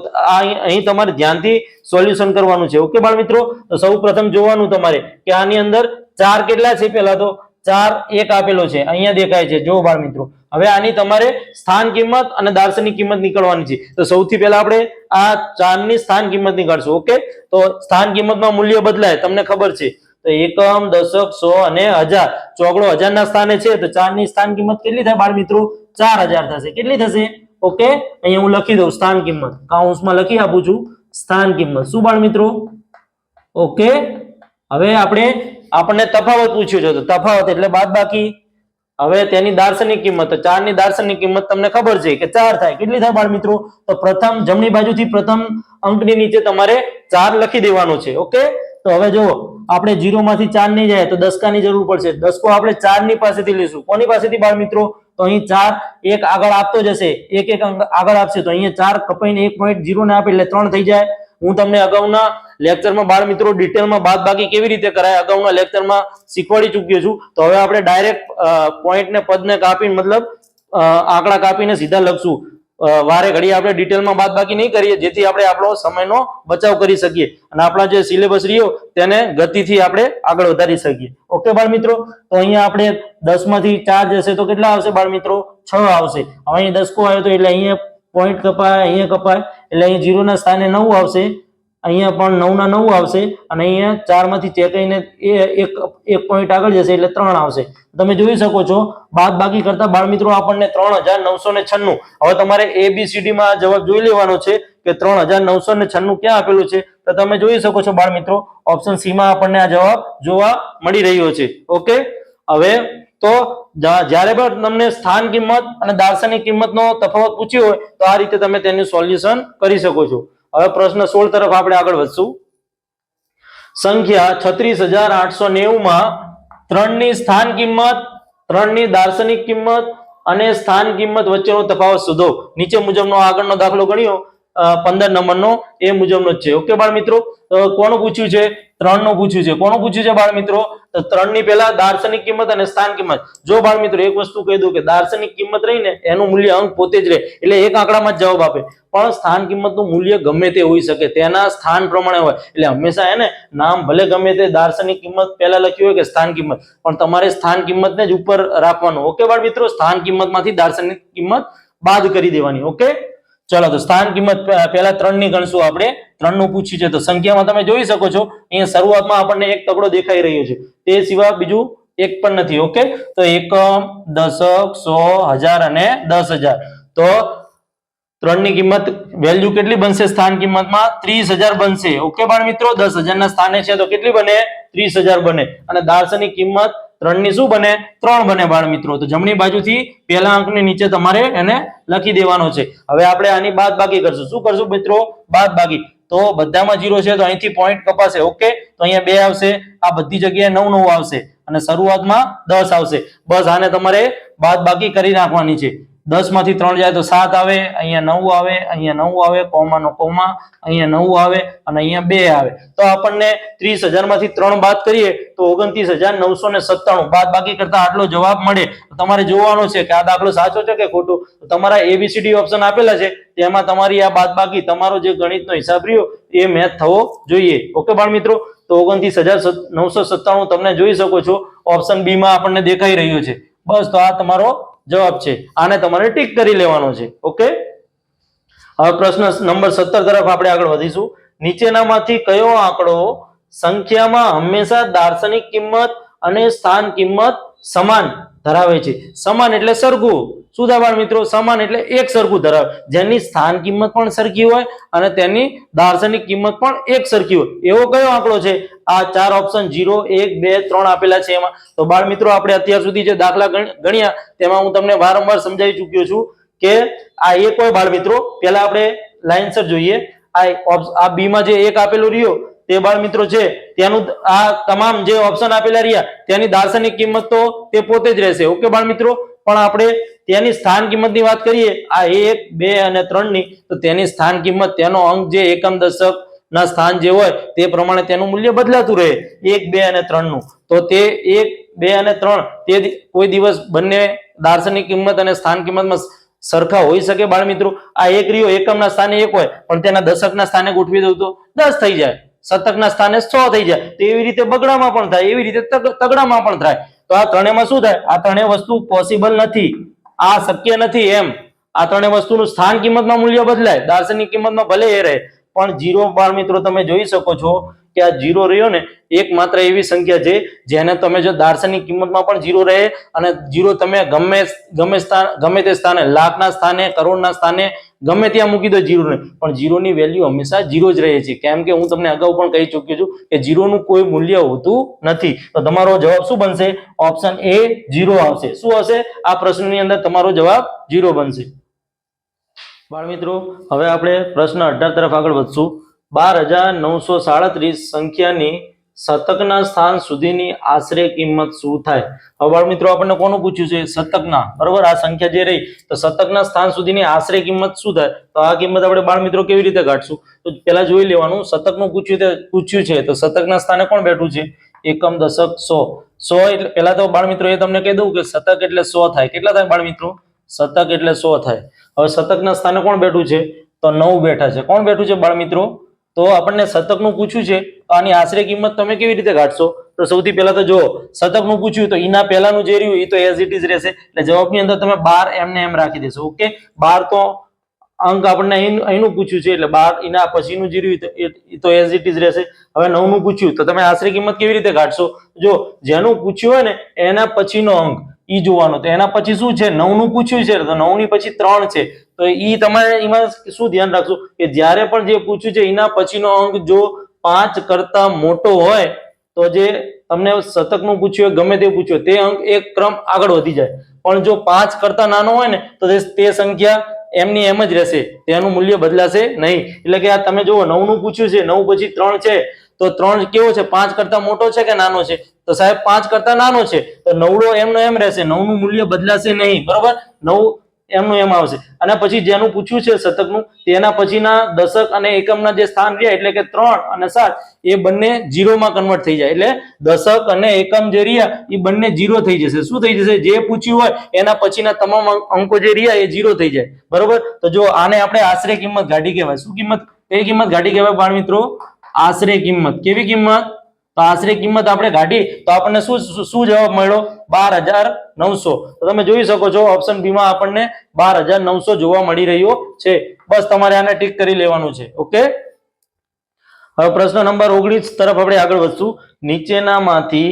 [SPEAKER 1] અહીં તમારે ધ્યાનથી સોલ્યુશન કરવાનું છે. ઓકે બાળ મિત્રો, તો સૌ પ્રથમ જોવાનું તમારે કે આની અંદર 4 કેટલા છે. પહેલા તો 4 1 આપેલો છે, અહીંયા દેખાય છે. જો બાળ મિત્રો, હવે આની તમારે સ્થાન કિંમત અને દાર્શનિક કિંમત નીકળવાની છે. તો સૌથી પહેલા આપણે આ 4 ની સ્થાન કિંમત નીકાળશું. ઓકે, તો સ્થાન કિંમતમાં મૂલ્ય બદલાય, તમને ખબર છે. તો એકમ, દશક, 100 અને 1000. ચોગડો 1000 ના સ્થાને છે, તો 4 ની સ્થાન કિંમત કેટલી થાય બાળ મિત્રો? 4000 થશે. કેટલી થશે? ઓકે, અહીંયા હું લખી દઉં સ્થાન કિંમત, કૌંસમાં લખી આપું છું સ્થાન કિંમત. શું બાળ મિત્રો? ઓકે, હવે આપણને તફાવત પૂછ્યો છે, તો તફાવત એટલે બાદબાકી. હવે તેની દાર્શનિક કિંમત, તો 4 ની દાર્શનિક કિંમત તમને ખબર છે કે 4 થાય. કેટલી થાય બાળ મિત્રો? તો પ્રથમ જમણી બાજુથી પ્રથમ અંકની નીચે તમારે 4 લખી દેવાનો છે. ઓકે, તો હવે જો આપણે 0 માંથી 4 નહીં જાય તો દસકાની જરૂર પડશે. દસકો આપણે 4 ની પાસેથી લઈશું. કોની પાસેથી બાળ મિત્રો? તો અહીં 4 એક આગળ આપતો જશે, એક આગળ આપશે, તો અહીંયા 4 કપાઈને 1.0 ને આપે એટલે 3 થઈ જાય. હું તમને અગાઉના લેક્ચરમાં બાળ મિત્રો ડિટેલમાં બાદબાકી કેવી રીતે કરાય અગાઉના લેક્ચરમાં શીખવાડી ચૂક્યો છું. તો હવે આપણે ડાયરેક્ટ પોઈન્ટ ને પદને કાપીને મતલબ આંકડા કાપીને સીધા લખશું. વારે ઘડી આપણે ડિટેલમાં બાદબાકી નહીં કરીએ, જેથી આપણે આપણો સમયનો બચાવ કરી શકીએ અને આપણા જે સિલેબસ રહ્યો તેને ગતિથી આપણે આગળ વધારી શકીએ. ઓકે બાળ મિત્રો, તો અહીંયા આપણે 10 માંથી 4 જશે તો કેટલા આવશે બાળ મિત્રો? 6 આવશે. હવે અહીં દસકો આવ્યો તો એટલે અહીંયા પોઈન્ટ કપાય, અહીંયા કપાય એટલે અહીં 0 ના સ્થાને 9 આવશે, અહીંયા પણ 9 ના 9 આવશે અને અહીંયા 4 માંથી ચેકાઈને એક પોઈન્ટ આગળ જશે એટલે 3 આવશે. તમે જોઈ શકો છો બાદબાકી કરતા બાળ મિત્રો આપણને 3996. હવે તમારે ABCD માં જવાબ જોઈ લેવાનો છે કે 3996 ક્યાં આપેલું છે. તો તમે જોઈ શકો છો બાળ મિત્રો ઓપ્શન સી માં આપણને આ જવાબ જોવા મળી રહ્યો છે. ઓકે, હવે તો જ્યારે પણ તમને સ્થાન કિંમત અને દાર્શનિક કિંમતનો તફાવત પૂછ્યો હોય તો આ રીતે તમે તેનું સોલ્યુશન કરી શકો છો. હવે પ્રશ્ન 16 તરફ આપણે આગળ વધશું. સંખ્યા 36,890 માં 3 ની સ્થાન કિંમત, 3 ની દાર્શનિક કિંમત અને સ્થાન કિંમત વચ્ચેનો તફાવત શોધો. નીચે મુજબનો આગળનો દાખલો ગણ્યો 15 નંબરનો એ મુજબનો જ છે. ઓકે બાળ મિત્રો, કોનું પૂછ્યું છે? 3 નું પૂછ્યું છે. કોનું પૂછ્યું છે બાળ મિત્રો? તો 3 ની પહેલા દાર્શનિક કિંમત અને સ્થાન કિંમત. જો બાળ મિત્રો એક વસ્તુ કહી દઉં કે દાર્શનિક કિંમત રહીને એનું મૂલ્ય અંક પોતે જ રહે એટલે એક આંકડામાં જ જવાબ આપે, પણ સ્થાન કિંમતનું મૂલ્ય ગમે તે હોઈ શકે, તેના સ્થાન પ્રમાણે હોય. એટલે હંમેશા એને નામ ભલે ગમે તે દાર્શનિક કિંમત પહેલા લખ્યું હોય કે સ્થાન કિંમત, પણ તમારે સ્થાન કિંમતને જ ઉપર રાખવાનું. ઓકે બાળ મિત્રો, સ્થાન કિંમતમાંથી દાર્શનિક કિંમત બાદ કરી દેવાની. ઓકે, ચલો તો સ્થાન કિંમત પહેલા 3 ની ગણશું આપણે. 3 નું પૂછ્યું છે તો સંખ્યામાં તમે જોઈ શકો છો અહીંયા શરૂઆતમાં આપણને એક તગડો દેખાઈ રહ્યો છે, તે સિવાય બીજું એક પણ નથી. ઓકે, તો એકમ, દશક, 100, 1000 અને 10000. તો 3 ની કિંમત વેલ્યુ કેટલી બનશે? સ્થાન કિંમતમાં 30000 બનશે. ઓકે બાળ મિત્રો, 10000 ના સ્થાને છે તો કેટલી બને? 30000 બને. અને દાર્શનિક કિંમત 3 ની શું બને? 3 બને બાળ મિત્રો. તો જમણી બાજુથી પહેલા અંકની નીચે તમારે એને લખી દેવાનો છે. હવે આપણે આની બાદબાકી કરશું. શું કરશું મિત્રો? બાદબાકી. તો બધામાં 0 છે તો અહીંથી પોઈન્ટ કપાશે. ઓકે, તો અહીંયા 2 આવશે, આ બધી જગ્યાએ 9 9 આવશે અને શરૂઆતમાં 10 આવશે. બસ આને તમારે બાદબાકી કરી નાખવાની છે. 10 માંથી 3 જાય તો 7 આવે, અહીંયા 9 આવે, અહીંયા 9 આવે, કોમાનો કોમા, અહીંયા 9 આવે અને અહીંયા 2 આવે. તો આપણને 30000 માંથી 3 બાદ કરીએ તો 29,997. બાદબાકી કરતા આટલો જવાબ મળે. તમારે જોવાનું છે કે આ દાખલો સાચો છે કે ખોટો. તો તમારા ABCD ઓપ્શન આપેલા છે તેમાં તમારી આ બાદબાકી તમારો જે ગણિતનો હિસાબ રહ્યો એ મેચ થવો જોઈએ. ઓકે બાળ મિત્રો, તો 29,997 તમને જોઈ શકો છો ઓપ્શન બી માં આપણને દેખાઈ રહ્યો છે. બસ, તો આ તમારો જવાબ છે. આને તમારે ટીક કરી લેવાનો છે. ઓકે, હવે પ્રશ્ન નંબર 17 તરફ આપણે આગળ વધીશું. નીચેનામાંથી કયો આંકડો સંખ્યામાં હંમેશા દાર્શનિક કિંમત અને સ્થાન કિંમત સમાન ધરાવે છે? સમાન એટલે સરખું. શું થાય બાળ મિત્રો? સમાન એટલે એક સરખું ધરાવે, જેની સ્થાન કિંમત પણ સરખી હોય અને તેની દાર્શનિક કિંમત પણ એક સરખી હોય. એવો કયો આંકડો છે? આ 4 ઓપ્શન 0 1 2 3 આપેલા છે એમાં. તો બાળ મિત્રો આપણે અત્યાર સુધી જે દાખલા ગણ્યા તેમાં હું તમને વારંવાર સમજાવી ચૂક્યો છું કે આ એક હોય બાળ મિત્રો. પહેલા આપણે લાઈનસર જોઈએ. આ બી માં જે એક આપેલું રહ્યો તે બાળ મિત્રો છે તેનું આ તમામ જે ઓપ્શન આપેલા રહ્યા તેની દાર્શનિક કિંમત તો તે પોતે જ રહેશે. ઓકે બાળ મિત્રો, પણ આપણે તેની સ્થાન કિંમતની વાત કરીએ આ 1, 2 અને 3 ની, તો તેની સ્થાન કિંમત તેનો અંક જે એકમ દશક ના સ્થાન જે હોય તે પ્રમાણે તેનું મૂલ્ય બદલાતું રહે 1, 2 અને 3 નું. તો તે 1, 2 અને 3 તે કોઈ દિવસ બંને દાર્શનિક કિંમત અને સ્થાન કિંમતમાં સરખા હોઈ શકે બાળ મિત્રો? આ એક રહ્યો એકમના સ્થાને 1 હોય પણ તેના દશકના સ્થાને ગોઠવી દઉં તો 10 થઈ જાય, શતકના સ્થાને 100 થઈ જાય. તો એવી રીતે બગડામાં પણ થાય, એવી રીતે તગડામાં પણ થાય. તો આ ત્રણેયમાં શું થાય? આ ત્રણેય વસ્તુ પોસિબલ નથી, આ શક્ય નથી. એમ આ ત્રણેય વસ્તુનું સ્થાન કિંમતમાં મૂલ્ય બદલાય, દાર્શનિક કિંમતમાં ભલે એ રહે, પણ 0 બાળ મિત્રો તમે જોઈ શકો છો કે આ 0 રહ્યો ને એકમાત્ર એવી સંખ્યા છે જેને તમે જો દાર્શનિક કિંમતમાં પણ 0 રહે અને 0 તમે ગમે તે સ્થાને, લાખના સ્થાને, કરોડના સ્થાને ગમે ત્યાં મૂકી દો 0 ને, પણ 0 ની વેલ્યુ હંમેશા 0 જ રહે છે. કેમ કે હું તમને અગાઉ પણ કહી ચૂક્યો છું કે 0 નું કોઈ મૂલ્ય હોતું નથી. તો તમારો જવાબ શું બનશે? ઓપ્શન એ 0 આવશે. શું હશે? આ પ્રશ્નની અંદર તમારો જવાબ 0 બનશે. બાળ મિત્રો, હવે આપણે પ્રશ્ન 18 તરફ આગળ વધશું. 12,937 સંખ્યાની શતકના સ્થાન સુધીની આશરે કિંમત શું થાય? હવે બાળ મિત્રો આપણને કોનું પૂછ્યું છે? શતકના. બરોબર, આ સંખ્યા જે રહી તો શતકના સ્થાન સુધીની આશરે કિંમત શું થાય? તો આ કિંમત આપણે બાળ મિત્રો કેવી રીતે કાઢશું? તો પહેલા જોઈ લેવાનું, શતકનું પૂછ્યું છે તો શતકના સ્થાને કોણ બેઠું છે? એકમ, દશક, 100 એટલે પહેલા તો બાળ મિત્રો એ તમને કહી દઉં કે શતક એટલે 100 થાય. કેટલા થાય બાળ મિત્રો? શતક એટલે 100 થાય. હવે શતકના સ્થાને કોણ બેઠું છે? તો 9 બેઠા છે. કોણ બેઠું છે બાળ મિત્રો? તો આપણને શતકનું પૂછ્યું છે તો આની આશરે કિંમત તમે કેવી રીતે કાઢશો? તો સૌથી પહેલા તો જો શતકનું પૂછ્યું તો એના પહેલાનું જે રહ્યું એ તો એઝ ઇટ ઇઝ રહેશે, એટલે જવાબની અંદર તમે 12 એમને એમ રાખી દેશો. ઓકે, 12 તો અંક આપણને અહીંનું પૂછ્યું છે એટલે 12 એના પછીનું જે રહ્યું એ તો એઝ ઇટ ઇઝ રહેશે. હવે 9 નું પૂછ્યું તો તમે આશરે કિંમત કેવી રીતે કાઢશો? જો જેનું પૂછ્યું હોય ને એના પછીનો અંક ઈ જોવાનો. તો એના પછી શું છે? 9 નું પૂછ્યું છે તો 9 ની પછી 3 છે. તો ઈ તમારે એમાં શું ધ્યાન રાખશો કે જ્યારે પણ જે પૂછ્યું છે એના પછીનો અંક જો 5 કરતા મોટો હોય તો જે તમને શતકનું પૂછ્યું ગમે તે પૂછ્યું તે અંક એક ક્રમ આગળ વધી જાય. પણ જો 5 કરતા નાનો હોય ને તો તે સંખ્યા એમની એમ જ રહેશે, તેનું મૂલ્ય બદલાશે નહીં. એટલે કે આ તમે જુઓ 9 નું પૂછ્યું છે, 9 પછી 3 છે તો 3 કેવો છે? 5 કરતા મોટો છે કે નાનો છે? તો સાહેબ 5 કરતા નાનો છે, તો 9 એમનો એમ રહેશે, 9 નું મૂલ્ય બદલાશે નહીં. બરોબર, 9 એમનું એમ આવશે. અને પછી જેનું પૂછ્યું છે શતકનું તેના પછીના દશક અને એકમના જે સ્થાન રહ્યા એટલે કે 3 અને 7 એ બંને 0 માં કન્વર્ટ થઈ જાય. એટલે દશક અને એકમ જે રહ્યા એ બંને 0 થઈ જશે. શું થઈ જશે? જે પૂછ્યું હોય એના પછીના તમામ અંકો જે રહ્યા એ 0 થઈ જાય. બરોબર, તો જો આને આપણે આશરે કિંમત ગાઢી કહેવાય. શું કિંમત? કઈ કિંમત ગાઢી કહેવાય બાળ મિત્રો? આશરે કિંમત. કેવી કિંમત? તો આશરે કિંમત આપણે ગાઢી તો આપણને શું જવાબ મળ્યો? 12,900. તો તમે જોઈ શકો છો ઓપ્શન બી માં આપણને 12,900 જોવા મળી રહ્યો છે. બસ તમારે આને ટીક કરી લેવાનું છે. ઓકે, હવે પ્રશ્ન નંબર 19 તરફ આપણે આગળ વધશું. નીચેનામાંથી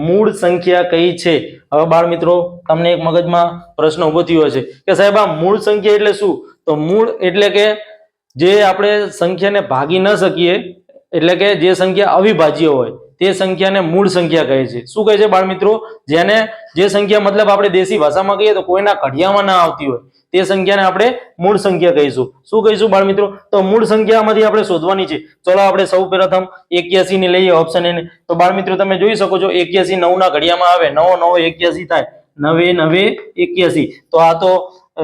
[SPEAKER 1] મૂળ સંખ્યા કઈ છે? હવે બાળ મિત્રો તમને એક મગજમાં પ્રશ્ન ઉભો થયો હશે કે સાહેબ આ મૂળ સંખ્યા એટલે શું? તો મૂળ એટલે કે જે આપણે સંખ્યાને ભાગી ન શકીએ, એટલે કે જે સંખ્યા અવિભાજ્ય હોય તે સંખ્યાને મૂળ સંખ્યા કહે છે. શું કહે છે બાળ મિત્રો? જે સંખ્યા મતલબ આપણે દેશી ભાષામાં કહીએ તો કોઈના ઘડિયામાં ના આવતી હોય તે સંખ્યાને આપણે મૂળ સંખ્યા કહીશું. શું કહીશું બાળ મિત્રો? તો મૂળ સંખ્યામાંથી આપણે શોધવાની છે. ચલો આપણે સૌ પ્રથમ 81 ની લઈએ ઓપ્શન એ. તો બાળ મિત્રો તમે જોઈ શકો છો 81 9 ના ઘડિયામાં આવે, 9 9 81 થાય, 9 9 81. તો આ તો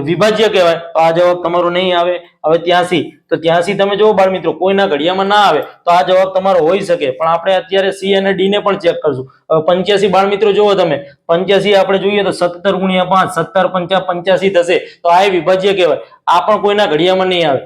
[SPEAKER 1] વિભાજ્ય કહેવાય. તો આ જવાબ તમારો નહીં આવે. હવે 83, તો 83 તમે જુઓ બાળ મિત્રો કોઈના ઘડિયામાં ના આવે તો આ જવાબ તમારો હોઈ શકે, પણ આપણે અત્યારે સી અને ડી ને પણ ચેક કરશું. હવે 85 બાળ મિત્રો જુઓ તમે 85 આપણે જોઈએ તો 17 × 5 17 5 85 થશે. તો આ વિભાજ્ય કહેવાય. આ પણ કોઈના ઘડિયામાં નહીં આવે,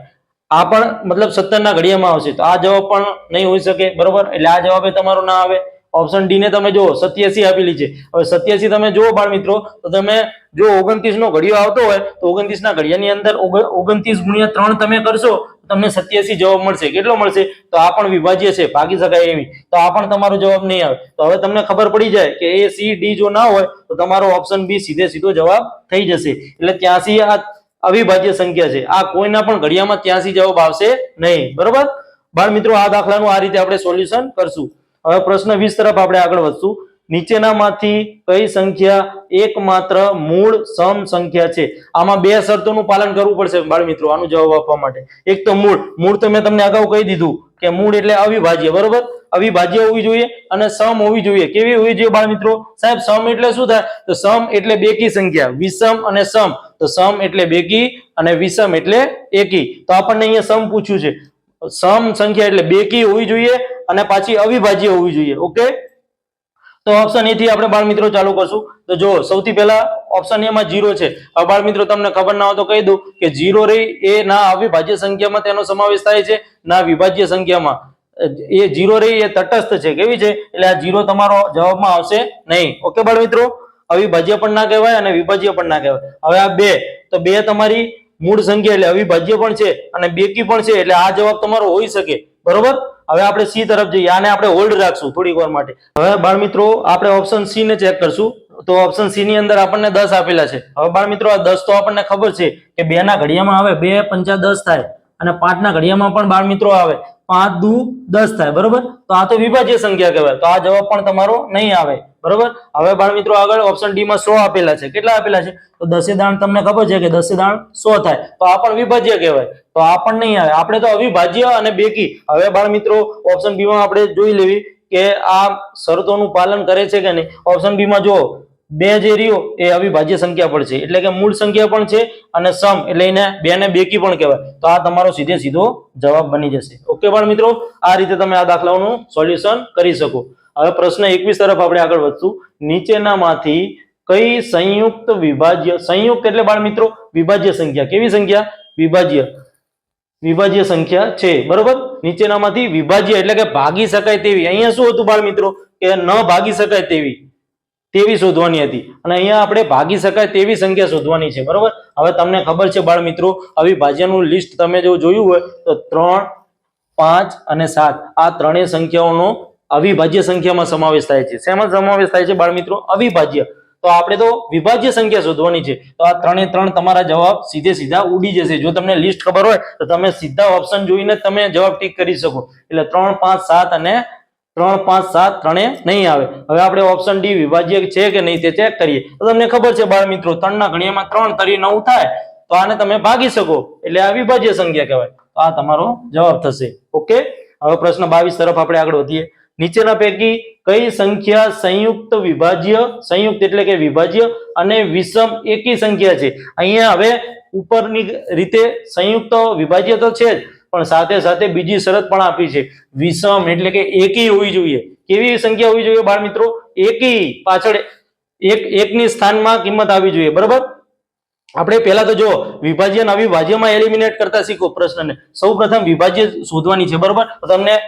[SPEAKER 1] આ પણ મતલબ 17 ના ઘડિયામાં આવશે. તો આ જવાબ પણ નહીં હોઈ શકે. બરોબર, એટલે આ જવાબ તમારો ના આવે. ઓપ્શન ડી ને તમે જુઓ 87 આપેલી છે. હવે 87 તમે જુઓ બાળ મિત્રો તો તમે જો 29 નો ઘડિયો આવતો હોય તો 29 ના ઘડિયાની અંદર 29 × 3 તમે કરશો તમને 87 જવાબ મળશે. કેટલો મળશે? તો આ પણ વિભાજ્ય છે, ભાગી શકાય એવી. તો આ પણ તમારો જવાબ નહીં આવે. તો હવે તમને ખબર પડી જાય કે એ સી ડી જો ના હોય તો તમારો ઓપ્શન બી સીધો જવાબ થઈ જશે. એટલે 83 આ અવિભાજ્ય સંખ્યા છે. આ કોઈના પણ ઘડિયામાં 83 જવાબ આવશે નહીં. બરોબર બાળ મિત્રો, આ દાખલાનું આ રીતે આપણે સોલ્યુશન કરશું. હવે પ્રશ્ન 20 તરફ આપણે આગળ વધશું. નીચેનામાંથી કઈ સંખ્યા એકમાત્ર મૂળ સમ સંખ્યા છે? આમાં બે શરતોનું પાલન કરવું પડશે બાળ મિત્રો આનો જવાબ આપવા માટે. એક તો મૂળ તો મેં તમને અગાઉ કહી દીધું કે મૂળ એટલે અવિભાજ્ય, બરોબર? અવિભાજ્ય હોવી જોઈએ અને સમ હોવી જોઈએ. કેવી હોવી જોઈએ બાળ મિત્રો? સાહેબ સમ એટલે શું થાય? તો સમ એટલે બેકી સંખ્યા, વિષમ અને સમ. તો સમ એટલે બેકી અને વિષમ એટલે એકી. તો આપણને અહીંયા સમ પૂછ્યું છે. સમ સંખ્યા એટલે બેકી હોવી જોઈએ અને પાછી અવિભાજ્ય હોવી જોઈએ. ઓકે, તો ઓપ્શન એ થી આપણે બાળ મિત્રો ચાલુ કરશું. તો જો સૌથી પહેલા ઓપ્શન એ માં 0 છે. હવે બાળ મિત્રો તમને ખબર ના હોય તો કહી દઉં કે 0 રહી એ ના અવિભાજ્ય સંખ્યામાં તેનો સમાવેશ થાય છે, ના વિભાજ્ય સંખ્યામાં. એ 0 રહી એ તટસ્થ છે. કેવી છે? એટલે આ 0 તમારો જવાબમાં આવશે નહીં. ઓકે બાળ મિત્રો, અવિભાજ્ય પણ ના કહેવાય અને વિભાજ્ય પણ ના કહેવાય. હવે આ 2, તો 2 તમારી મૂળ સંખ્યા એટલે અવિભાજ્ય પણ છે અને બેકી પણ છે, એટલે આ જવાબ તમારો હોઈ શકે. બરોબર, હવે આપણે સી તરફ જઈએ. આને આપણે હોલ્ડ રાખશું થોડીક વાર માટે. હવે બાળ મિત્રો આપણે ઓપ્શન સી ને ચેક કરશું. તો ઓપ્શન સી ની અંદર આપણને 10 આપેલા છે. હવે બાળ મિત્રો આ 10 તો આપણને ખબર છે કે 2 ના ઘડિયામાં આવે, 2 પંચા 10 થાય અને 5 ના ઘડિયામાં પણ બાળ મિત્રો આવે, 5 દુ 10 થાય. બરોબર, તો આ તો વિભાજ્ય સંખ્યા કહેવાય. તો આ જવાબ પણ તમારો નહીં આવે. બરોબર, હવે બાળ મિત્રો આગળ ઓપ્શન ડી માં 100 આપેલા છે. કેટલા આપેલા છે? તો 10 દાણ તમને ખબર છે કે 10 દાણ 100 થાય. તો આ પણ વિભાજ્ય કહેવાય. તો આ પણ નહીં આવે. આપણે તો અવિભાજ્ય અને બેકી. હવે બાળ મિત્રો ઓપ્શન બી માં આપણે જોઈ લેવી કે આ શરતોનું પાલન કરે છે કે નહીં. ઓપ્શન બી માં જો 2 જે રહ્યો એ અવિભાજ્ય સંખ્યા પણ છે, એટલે કે મૂળ સંખ્યા પણ છે અને સમ એટલે એને 2 ને બેકી પણ કહેવાય. તો આ તમારો સીધો જવાબ બની જશે. ઓકે બાળ મિત્રો, આ રીતે તમે આ દાખલાઓનું સોલ્યુશન કરી શકો. હવે પ્રશ્ન 21 તરફ આપણે આગળ વધશું. નીચેનામાંથી કઈ સંયુક્ત વિભાજ્ય, સંયુક્ત એટલે બાળ મિત્રો વિભાજ્ય સંખ્યા. કેવી સંખ્યા? વિભાજ્ય સંખ્યા છે. બરોબર, નીચેનામાંથી વિભાજ્ય એટલે કે ભાગી શકાય તેવી. અહીંયા શું હતું બાળ મિત્રો કે ન ભાગી શકાય તેવી શોધવાની હતી અને અહીંયા આપણે ભાગી શકાય તેવી સંખ્યા શોધવાની છે. બરોબર, હવે તમને ખબર છે બાળ મિત્રો અવિભાજ્યનું લિસ્ટ તમે જો જોયું હોય તો 3, 5 અને 7 આ ત્રણેય સંખ્યાઓનો અવિભાજ્ય સંખ્યામાં સમાવેશ થાય છે. શેમાં સમાવેશ થાય છે બાળ મિત્રો? અવિભાજ્ય. તો આપણે તો વિભાજ્ય સંખ્યા શોધવાની છે. તો આ 3 એ 3 તમારા જવાબ સીધા ઉડી જશે. જો તમને લિસ્ટ ખબર હોય તો તમે સીધા ઓપ્શન જોઈને તમે જવાબ ટીક કરી શકો. એટલે 3, 5, 7 અને 3, 5, 7 ત્રણે નહીં આવે. હવે આપણે ઓપ્શન ડી વિભાજ્ય છે કે નહીં તે ચેક કરીએ. તો તમને ખબર છે બાળ મિત્રો 3 ના ઘડિયામાં 3 તરી 9 થાય, તો આને તમે ભાગી શકો, એટલે આ વિભાજ્ય સંખ્યા કહેવાય. તો આ તમારો જવાબ થશે. ઓકે, હવે પ્રશ્ન 22 તરફ આપણે આગળ વધીએ. નીચેના પૈકી કઈ સંખ્યા સંયુક્ત એટલે કે વિભાજ્ય અને વિષમ એકી સંખ્યા છે? અહીંયા હવે ઉપરની રીતે સંયુક્ત વિભાજ્ય તો છે જ, પણ સાથે સાથે બીજી શરત પણ આપી છે. વિષમ એટલે કે એકી હોવી જોઈએ. કેવી સંખ્યા હોવી જોઈએ બાળ મિત્રો? એકી, પાછળ એકની સ્થાનમાં કિંમત આવી જોઈએ. બરોબર, આપણે પહેલા તો જો વિભાજ્ય અને અવિભાજ્યમાં એલિમિનેટ કરતા શીખો પ્રશ્નને. સૌ પ્રથમ વિભાજ્ય શોધવાની છે. બરોબર, તમને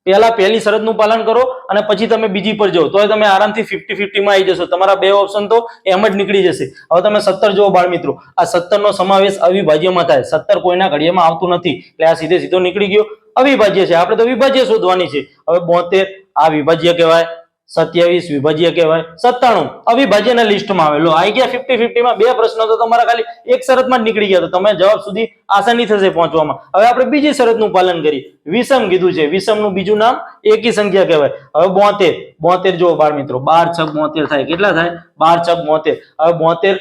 [SPEAKER 1] પહેલી શરતનું પાલન કરો અને પછી તમે બીજી પર જાઓ, તો તમે આરામથી 50-50 માં આવી જશો. તમારા બે ઓપ્શન તો એમ જ નીકળી જશે. હવે તમે 17 જુઓ બાળ મિત્રો, આ 17 નો સમાવેશ અવિભાજ્યમાં થાય. 17 કોઈના ઘડિયામાં આવતું નથી, એટલે આ સીધો નીકળી ગયો. અવિભાજ્ય છે, આપણે તો વિભાજ્ય શોધવાની છે. હવે 72 આ વિભાજ્ય કહેવાય, 27 વિભાજ્ય કહેવાય, 97 અવિભાજ્યના લિસ્ટમાં આવે. લો આવી ગયા 50-50 માં. બે પ્રશ્નો તો તમારા ખાલી એક શરતમાં જ નીકળી ગયા, તો તમે જવાબ સુધી આસાની થશે પહોંચવામાં. હવે આપણે બીજી શરતનું પાલન કરીએ. વિષમ કીધું છે, વિષમનું બીજું નામ એકી સંખ્યા કહેવાય. હવે 72 જો બાળ મિત્રો 12 × 6 72 થાય. કેટલા થાય? 12 × 72. હવે 72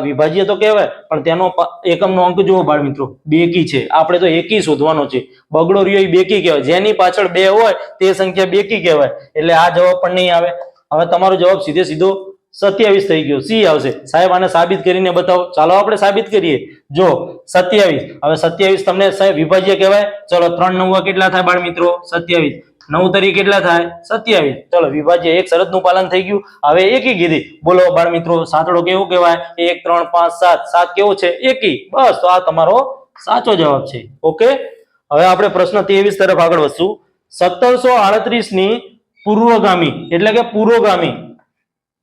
[SPEAKER 1] વિભાજ્ય તો કહેવાય, પણ તેનો એકમનો અંક જુઓ બાળ મિત્રો, બેકી છે. આપણે તો એકી શોધવાનો છે. બગડો રહ્યો એ બેકી કહેવાય. જેની પાછળ 2 હોય તે સંખ્યા બેકી કહેવાય. એટલે આ જવાબ પણ નહીં આવે. હવે તમારો જવાબ સીધો 27 થઈ ગયો. સી આવશે. સાહેબ આને સાબિત કરીને બતાવો. ચાલો આપણે સાબિત કરીએ. જો 27, હવે 27 તમને સાહેબ વિભાજ્ય કહેવાય. ચલો 3 9 કેટલા થાય બાળ મિત્રો? 27. 9 તરી કેટલા થાય? 27. ચલો વિભાજ્ય એક શરતનું પાલન થઈ ગયું. હવે એકી કીધી. બોલો બાળ મિત્રો સાતડો કેવો કહેવાય? 1 3 5 7. 7 કેવો છે? એકી. બસ, તો આ તમારો સાચો જવાબ છે. ઓકે, હવે આપણે પ્રશ્ન 23 તરફ આગળ વધશું. 1738 ની પૂર્વગામી એટલે કે પુરોગામી,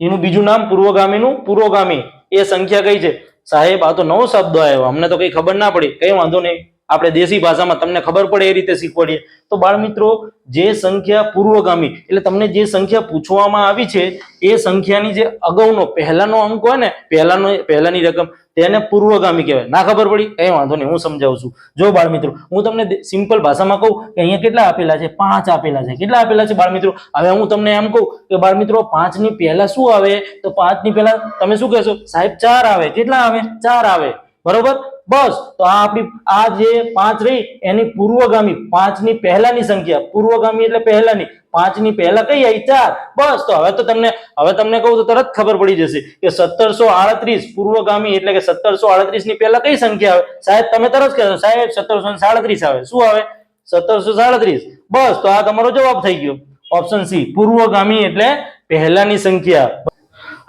[SPEAKER 1] એનું બીજું નામ પૂર્વગામીનું પુરોગામી એ સંખ્યા કઈ છે? સાહેબ આ તો નવો શબ્દ આવ્યો, અમને તો કઈ ખબર ના પડી. કઈ વાંધો નહીં, આપણે દેશી ભાષામાં તમને ખબર પડે એ રીતે શીખવાડીએ. તો બાળ મિત્રો, જે સંખ્યા પૂર્વગામી એટલે તમને જે સંખ્યા પૂછવામાં આવી છે એ સંખ્યાની જે અગાઉનો પહેલાનો અંક હોય ને, પહેલાની રકમ, તેને પૂર્વગામી કહેવાય. ના ખબર પડી? કઈ વાંધો નહીં, હું સમજાવું છું. જો બાળ મિત્રો, હું તમને સિમ્પલ ભાષામાં કહું કે અહીંયા કેટલા આપેલા છે? 5 આપેલા છે. કેટલા આપેલા છે બાળ મિત્રો? હવે હું તમને એમ કહું કે બાળ મિત્રો 5 ની પહેલા શું આવે? તો 5 ની પહેલા તમે શું કહેશો? સાહેબ 4 આવે. કેટલા આવે? 4 આવે. બરોબર. બસ, તો આ આપણી આ જે 5 રહી એની પૂર્વગામી, 5 ની પહેલાની સંખ્યા. પૂર્વગામી એટલે પહેલાની. 5 ની પહેલા કઈ આવી? 4. બસ, તો હવે તમને કહું તો તરત ખબર પડી જશે કે 1738 પૂર્વગામી એટલે કે 1738 ની પહેલા કઈ સંખ્યા આવે? સાહેબ તમે તરત કહેશો સાહેબ 1737 આવે. શું આવે? 1737. બસ, તો આ તમારો જવાબ થઈ ગયો. ઓપ્શન સી, પૂર્વગામી એટલે પહેલાની સંખ્યા.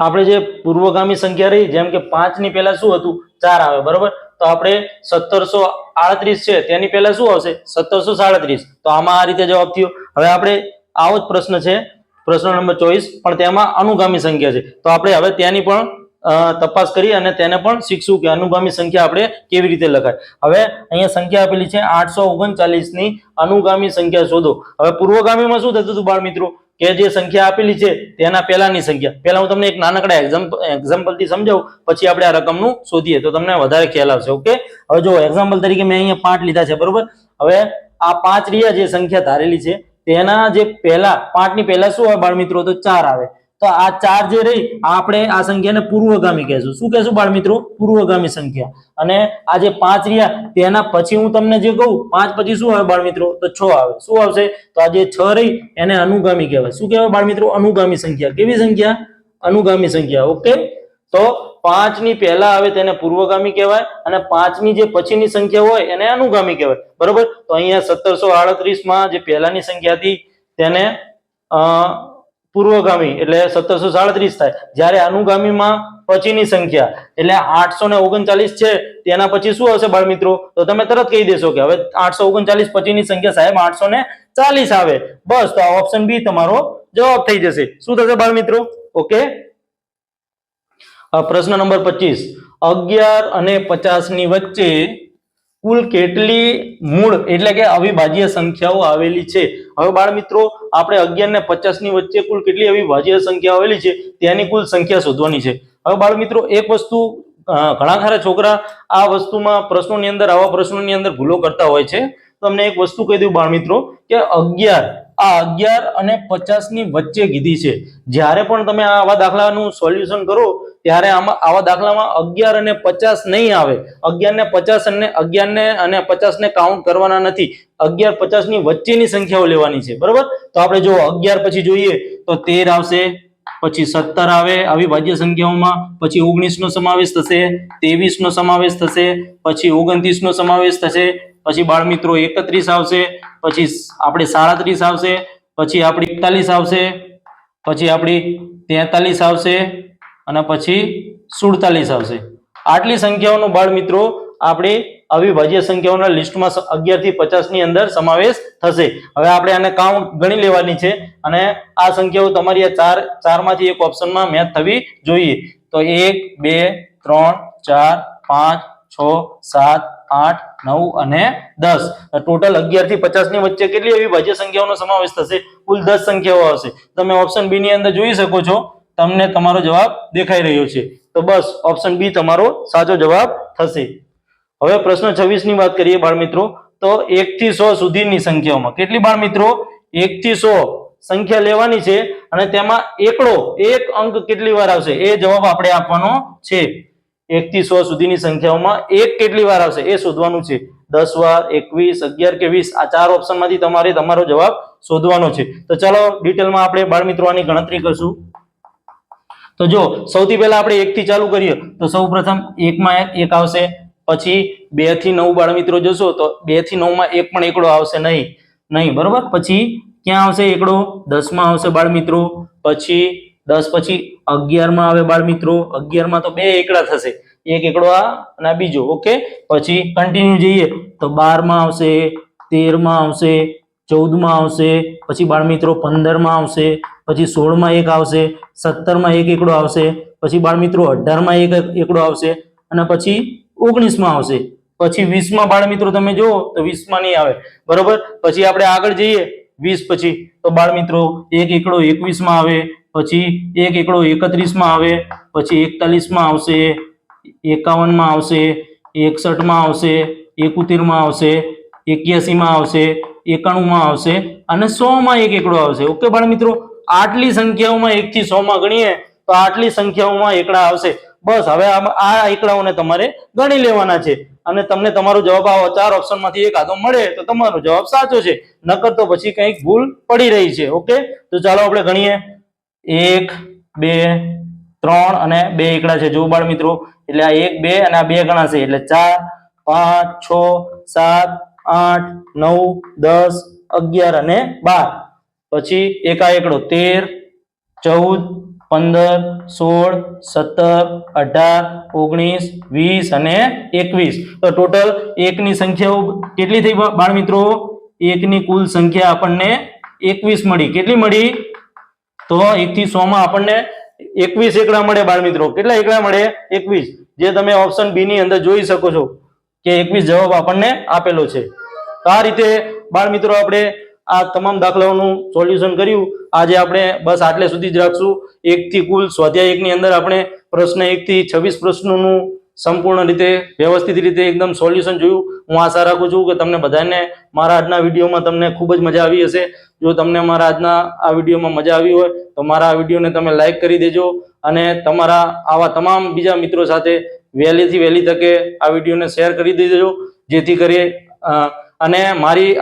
[SPEAKER 1] આપણે જે પૂર્વગામી સંખ્યા રહી, જેમ કે 5 ની પહેલા શું હતું? 4 આવે. બરોબર. તો આપણે 1738 છે તેની પહેલા શું આવશે? 1737. તો આમાં આ રીતે જવાબ થયો. હવે આપણે આવો જ પ્રશ્ન છે, પ્રશ્ન નંબર 24, પણ તેમાં અનુગામી સંખ્યા છે. તો આપણે હવે ત્યાંની પણ તપાસ કરી અને તેને પણ શીખશું કે અનુગામી સંખ્યા આપણે કેવી રીતે લખાય. હવે અહીંયા સંખ્યા આપેલી છે 839 ની અનુગામી સંખ્યા શોધો. હવે પૂર્વગામીમાં શું થતું હતું બાળ મિત્રો? કે જે સંખ્યા આપેલી છે તેના પહેલાની સંખ્યા. પહેલા હું તમને એક નાનકડા એક્ઝામ્પલ થી સમજાવું, પછી આપણે આ રકમનું શોધીએ તો તમને વધારે ખ્યાલ આવશે. ઓકે. હવે જો એક્ઝામ્પલ તરીકે મેં અહીંયા 5 લીધા છે. બરોબર. હવે આ 5 રિયા જે સંખ્યા ધારેલી છે તેના જે પહેલા 5 ની પહેલા શું આવે બાળ મિત્રો? તો 4 આવે. તો આ 4 જે રહી આપણે આ સંખ્યાને પૂર્વગામી કહેશું. શું કહેશું બાળ મિત્રો? પૂર્વગામી સંખ્યા. અને આ જે 5 રહ્યા તેના પછી હું તમને જે કહું 5 પછી શું આવે બાળ મિત્રો? તો 6 આવે. શું આવશે? તો આ જે 6 રહી એને અનુગામી કહેવાય. શું કહેવાય બાળ મિત્રો? અનુગામી સંખ્યા. કેવી સંખ્યા? અનુગામી સંખ્યા. ઓકે. તો 5 ની પહેલા આવે તેને પૂર્વગામી કહેવાય અને 5 ની જે પછીની સંખ્યા હોય એને અનુગામી કહેવાય. બરોબર. તો અહીંયા 1738 માં જે પહેલાની સંખ્યા હતી તેને પૂર્વગામી એટલે 1737 થાય. જ્યારે અનુગામીમાં પછીની સંખ્યા એટલે 839 છે તેના પછી શું આવશે બાળ મિત્રો? તો તમે તરત કહી દેશો કે હવે 839 પછીની સંખ્યા સાહેબ 840 આવે. બસ, તો આ ઓપ્શન બી તમારો જવાબ થઈ જશે. શું થશે બાળ મિત્રો? ઓકે. પ્રશ્ન નંબર 25, 11 અને 50 ની વચ્ચે કુલ કેટલી મૂળ એટલે કે અવિભાજ્ય સંખ્યાઓ આવેલી છે? હવે બાળ મિત્રો, આપણે 11 ને 50 ની વચ્ચે કુલ કેટલી અવિભાજ્ય સંખ્યા આવેલી છે તેની કુલ સંખ્યા શોધવાની છે. હવે બાળ મિત્રો, એક વસ્તુ ઘણા ખરા છોકરા આ વસ્તુમાં પ્રશ્નોની અંદર આવા પ્રશ્નોની અંદર ભૂલો કરતા હોય છે. તમને એક વસ્તુ કહી દઉં બાળ મિત્રો કે 11 અને 50 ની વચ્ચે કીધી છે. જ્યારે પણ તમે આવા દાખલાનું સોલ્યુશન કરો ત્યારે આમાં આવા દાખલામાં 11 અને 50 નહીં આવે. 11 અને 50 ને કાઉન્ટ કરવાના નથી. 11 50 ની વચ્ચેની સંખ્યાઓ લેવાની છે. બરોબર. તો આપણે જો 11 પછી જોઈએ તો 13 આવશે, પછી 17 આવે અવિભાજ્ય સંખ્યાઓમાં, પછી 19 નો સમાવેશ થશે, 23 નો સમાવેશ થશે, પછી 29 નો સમાવેશ થશે, પછી બાળ મિત્રો 31 આવશે, પછી આપણે 37 આવશે, પછી આપણી 41 આવશે, પછી આપણી 43 આવશે અને પછી 47 આવશે. આટલી સંખ્યાઓનો બાળ મિત્રો આપણે અવિભાજ્ય સંખ્યાઓના લિસ્ટમાં 11 થી 50 ની અંદર સમાવેશ થશે. હવે આપણે આને કાઉન્ટ ગણી લેવાની છે અને આ સંખ્યાઓ તમારી આ ચારમાંથી એક ઓપ્શનમાં મેચ થવી જોઈએ. તો 1 2 3 4 5 6 7 8 9 અને 10. ટોટલ 11 થી 50 ની વચ્ચે કેટલી અવિભાજ્ય સંખ્યાઓનો સમાવેશ થશે? કુલ 10 સંખ્યાઓ આવશે. તમે ઓપ્શન બી ની અંદર જોઈ શકો છો, તમને તમારો જવાબ દેખાઈ રહ્યો છે. તો બસ ઓપ્શન બી તમારો સાચો જવાબ થશે. હવે પ્રશ્ન 26 ની વાત કરીએ બાળ મિત્રો, તો 1 થી 100 સુધીની સંખ્યાઓમાં કેટલી બાળ મિત્રો? 1 થી 100 સંખ્યા લેવાની છે અને તેમાં એકડો એક અંક કેટલી વાર આવશે એ જવાબ આપણે આપવાનો છે. 1 થી 100 સુધીની સંખ્યાઓમાં એક કેટલી વાર આવશે એ શોધવાનું છે. 10 વાર, 21, 11 કે 20 આ ચાર ઓપ્શનમાંથી તમારે તમારો જવાબ શોધવાનો છે. તો ચાલો ડિટેલમાં આપણે બાળ મિત્રો આની ગણતરી કરશું. તો જો સૌથી પહેલા આપણે 1 થી ચાલુ કરીએ તો સૌપ્રથમ 1 માં 1 આવશે, પછી 2 થી 9 બાળ મિત્રો જોશો તો 2 થી 9 માં એક પણ એકડો આવશે નહીં. બરોબર. પછી ક્યાં આવશે એકડો? 10 માં આવશે બાળ મિત્રો, પછી 10 પછી 11 માં આવે બાળ મિત્રો, 11 માં તો બે એકડા થશે, એક એકડો આ અને બીજો. ઓકે. પછી કન્ટિન્યુ જઈએ તો 12 માં આવશે, 13 માં આવશે, 14 માં આવશે, પછી બાળ મિત્રો 15 માં આવશે, પછી 16 માં એક આવશે, 17 માં એક એકડો આવશે, પછી બાળ મિત્રો 18 માં એક એકડો આવશે અને પછી 19 માં આવશે. પછી 20 માં બાળ મિત્રો તમે જુઓ તો 20 માં નહીં આવે, બરોબર. પછી આપણે આગળ જઈએ 20 પછી તો બાળ મિત્રો 1 એકડો 21 માં આવે, પછી 1 એકડો 31 માં આવે, પછી 41 માં આવશે, 51 માં આવશે, 61 માં આવશે, 71 માં આવશે, 81 માં આવશે, 91 માં આવશે અને 100 માં 1 એકડો આવશે. ઓકે બાળ મિત્રો, આટલી સંખ્યાઓમાં 1 થી 100 માં ગણીએ તો આટલી સંખ્યાઓમાં એકડા આવશે. બસ હવે આ એકડાઓને તમારે ગણી લેવાના છે અને તમને તમારો જવાબ આવો 4 ઓપ્શનમાંથી એક આદો મળે તો તમારો જવાબ સાચો છે, નકર તો પછી કંઈક ભૂલ પડી રહી છે. ઓકે, તો ચાલો આપણે ગણીએ. 1 2 3 અને 2 એકડા છે જો બાળ મિત્રો, એટલે આ 1 2 અને આ 2 ગણાશે એટલે 4 5 6 7 8 9 10 11 અને 12. પછી એક આ એકડો 13 14 15 16 17 18 19 20 અને 21. તો ટોટલ એકની સંખ્યાઓ કેટલી થઈ બાળ મિત્રો? એકની કુલ સંખ્યા આપણને 21 મળી. કેટલી મળી? તો 1 થી 100 માં આપણને 21 એકડા મળે બાળ મિત્રો. કેટલા એકડા મળે? 21. જે તમે ઓપ્શન બી ની અંદર જોઈ શકો છો કે 21 જવાબ આપણને આપેલો છે. તો આ રીતે બાળ મિત્રો આપણે આ તમામ દાખલાઓનું સોલ્યુશન કર્યું. આજે આપણે બસ આટલે સુધી જ રાખશું. 1 થી કુલ સ્વાધ્યાય 1 ની અંદર આપણે પ્રશ્ન 1 થી 26 પ્રશ્નોનું સંપૂર્ણ રીતે વ્યવસ્થિત રીતે એકદમ સોલ્યુશન જોયું. હું આશા રાખું છું કે તમને બધાને મારા આજના વિડીયોમાં તમને ખૂબ જ મજા આવી હશે. જો તમને મારા આજના આ વિડીયોમાં મજા આવી હોય તો મારા આ વિડીયોને તમે લાઈક કરી દેજો અને તમારા આવા તમામ બીજા મિત્રો સાથે વહેલીથી વહેલી તકે આ વિડીયોને શેર કરી દેજો, જેથી કરી અને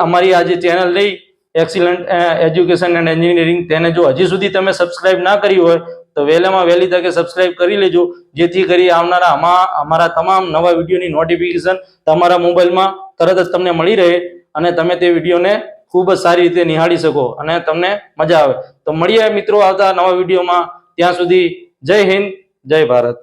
[SPEAKER 1] અમારી આ જે ચેનલ રહી એક્સિલન્ટ એજ્યુકેશન એન્ડ એન્જિનિયરિંગ, તેને જો હજી સુધી તમે સબસ્ક્રાઇબ ના કરી હોય તો વહેલામાં વહેલી તકે સબસ્ક્રાઇબ કરી લેજો, જેથી કરી આવનારા અમારા તમામ નવા વિડીયોની નોટિફિકેશન તમારા મોબાઈલમાં તરત જ તમને મળી રહે અને તમે તે વિડીયોને ખૂબ જ સારી રીતે નિહાળી શકો અને તમને મજા આવે. તો મળીએ મિત્રો આવતા નવા વિડીયોમાં. ત્યાં સુધી જય હિન્દ, જય ભારત.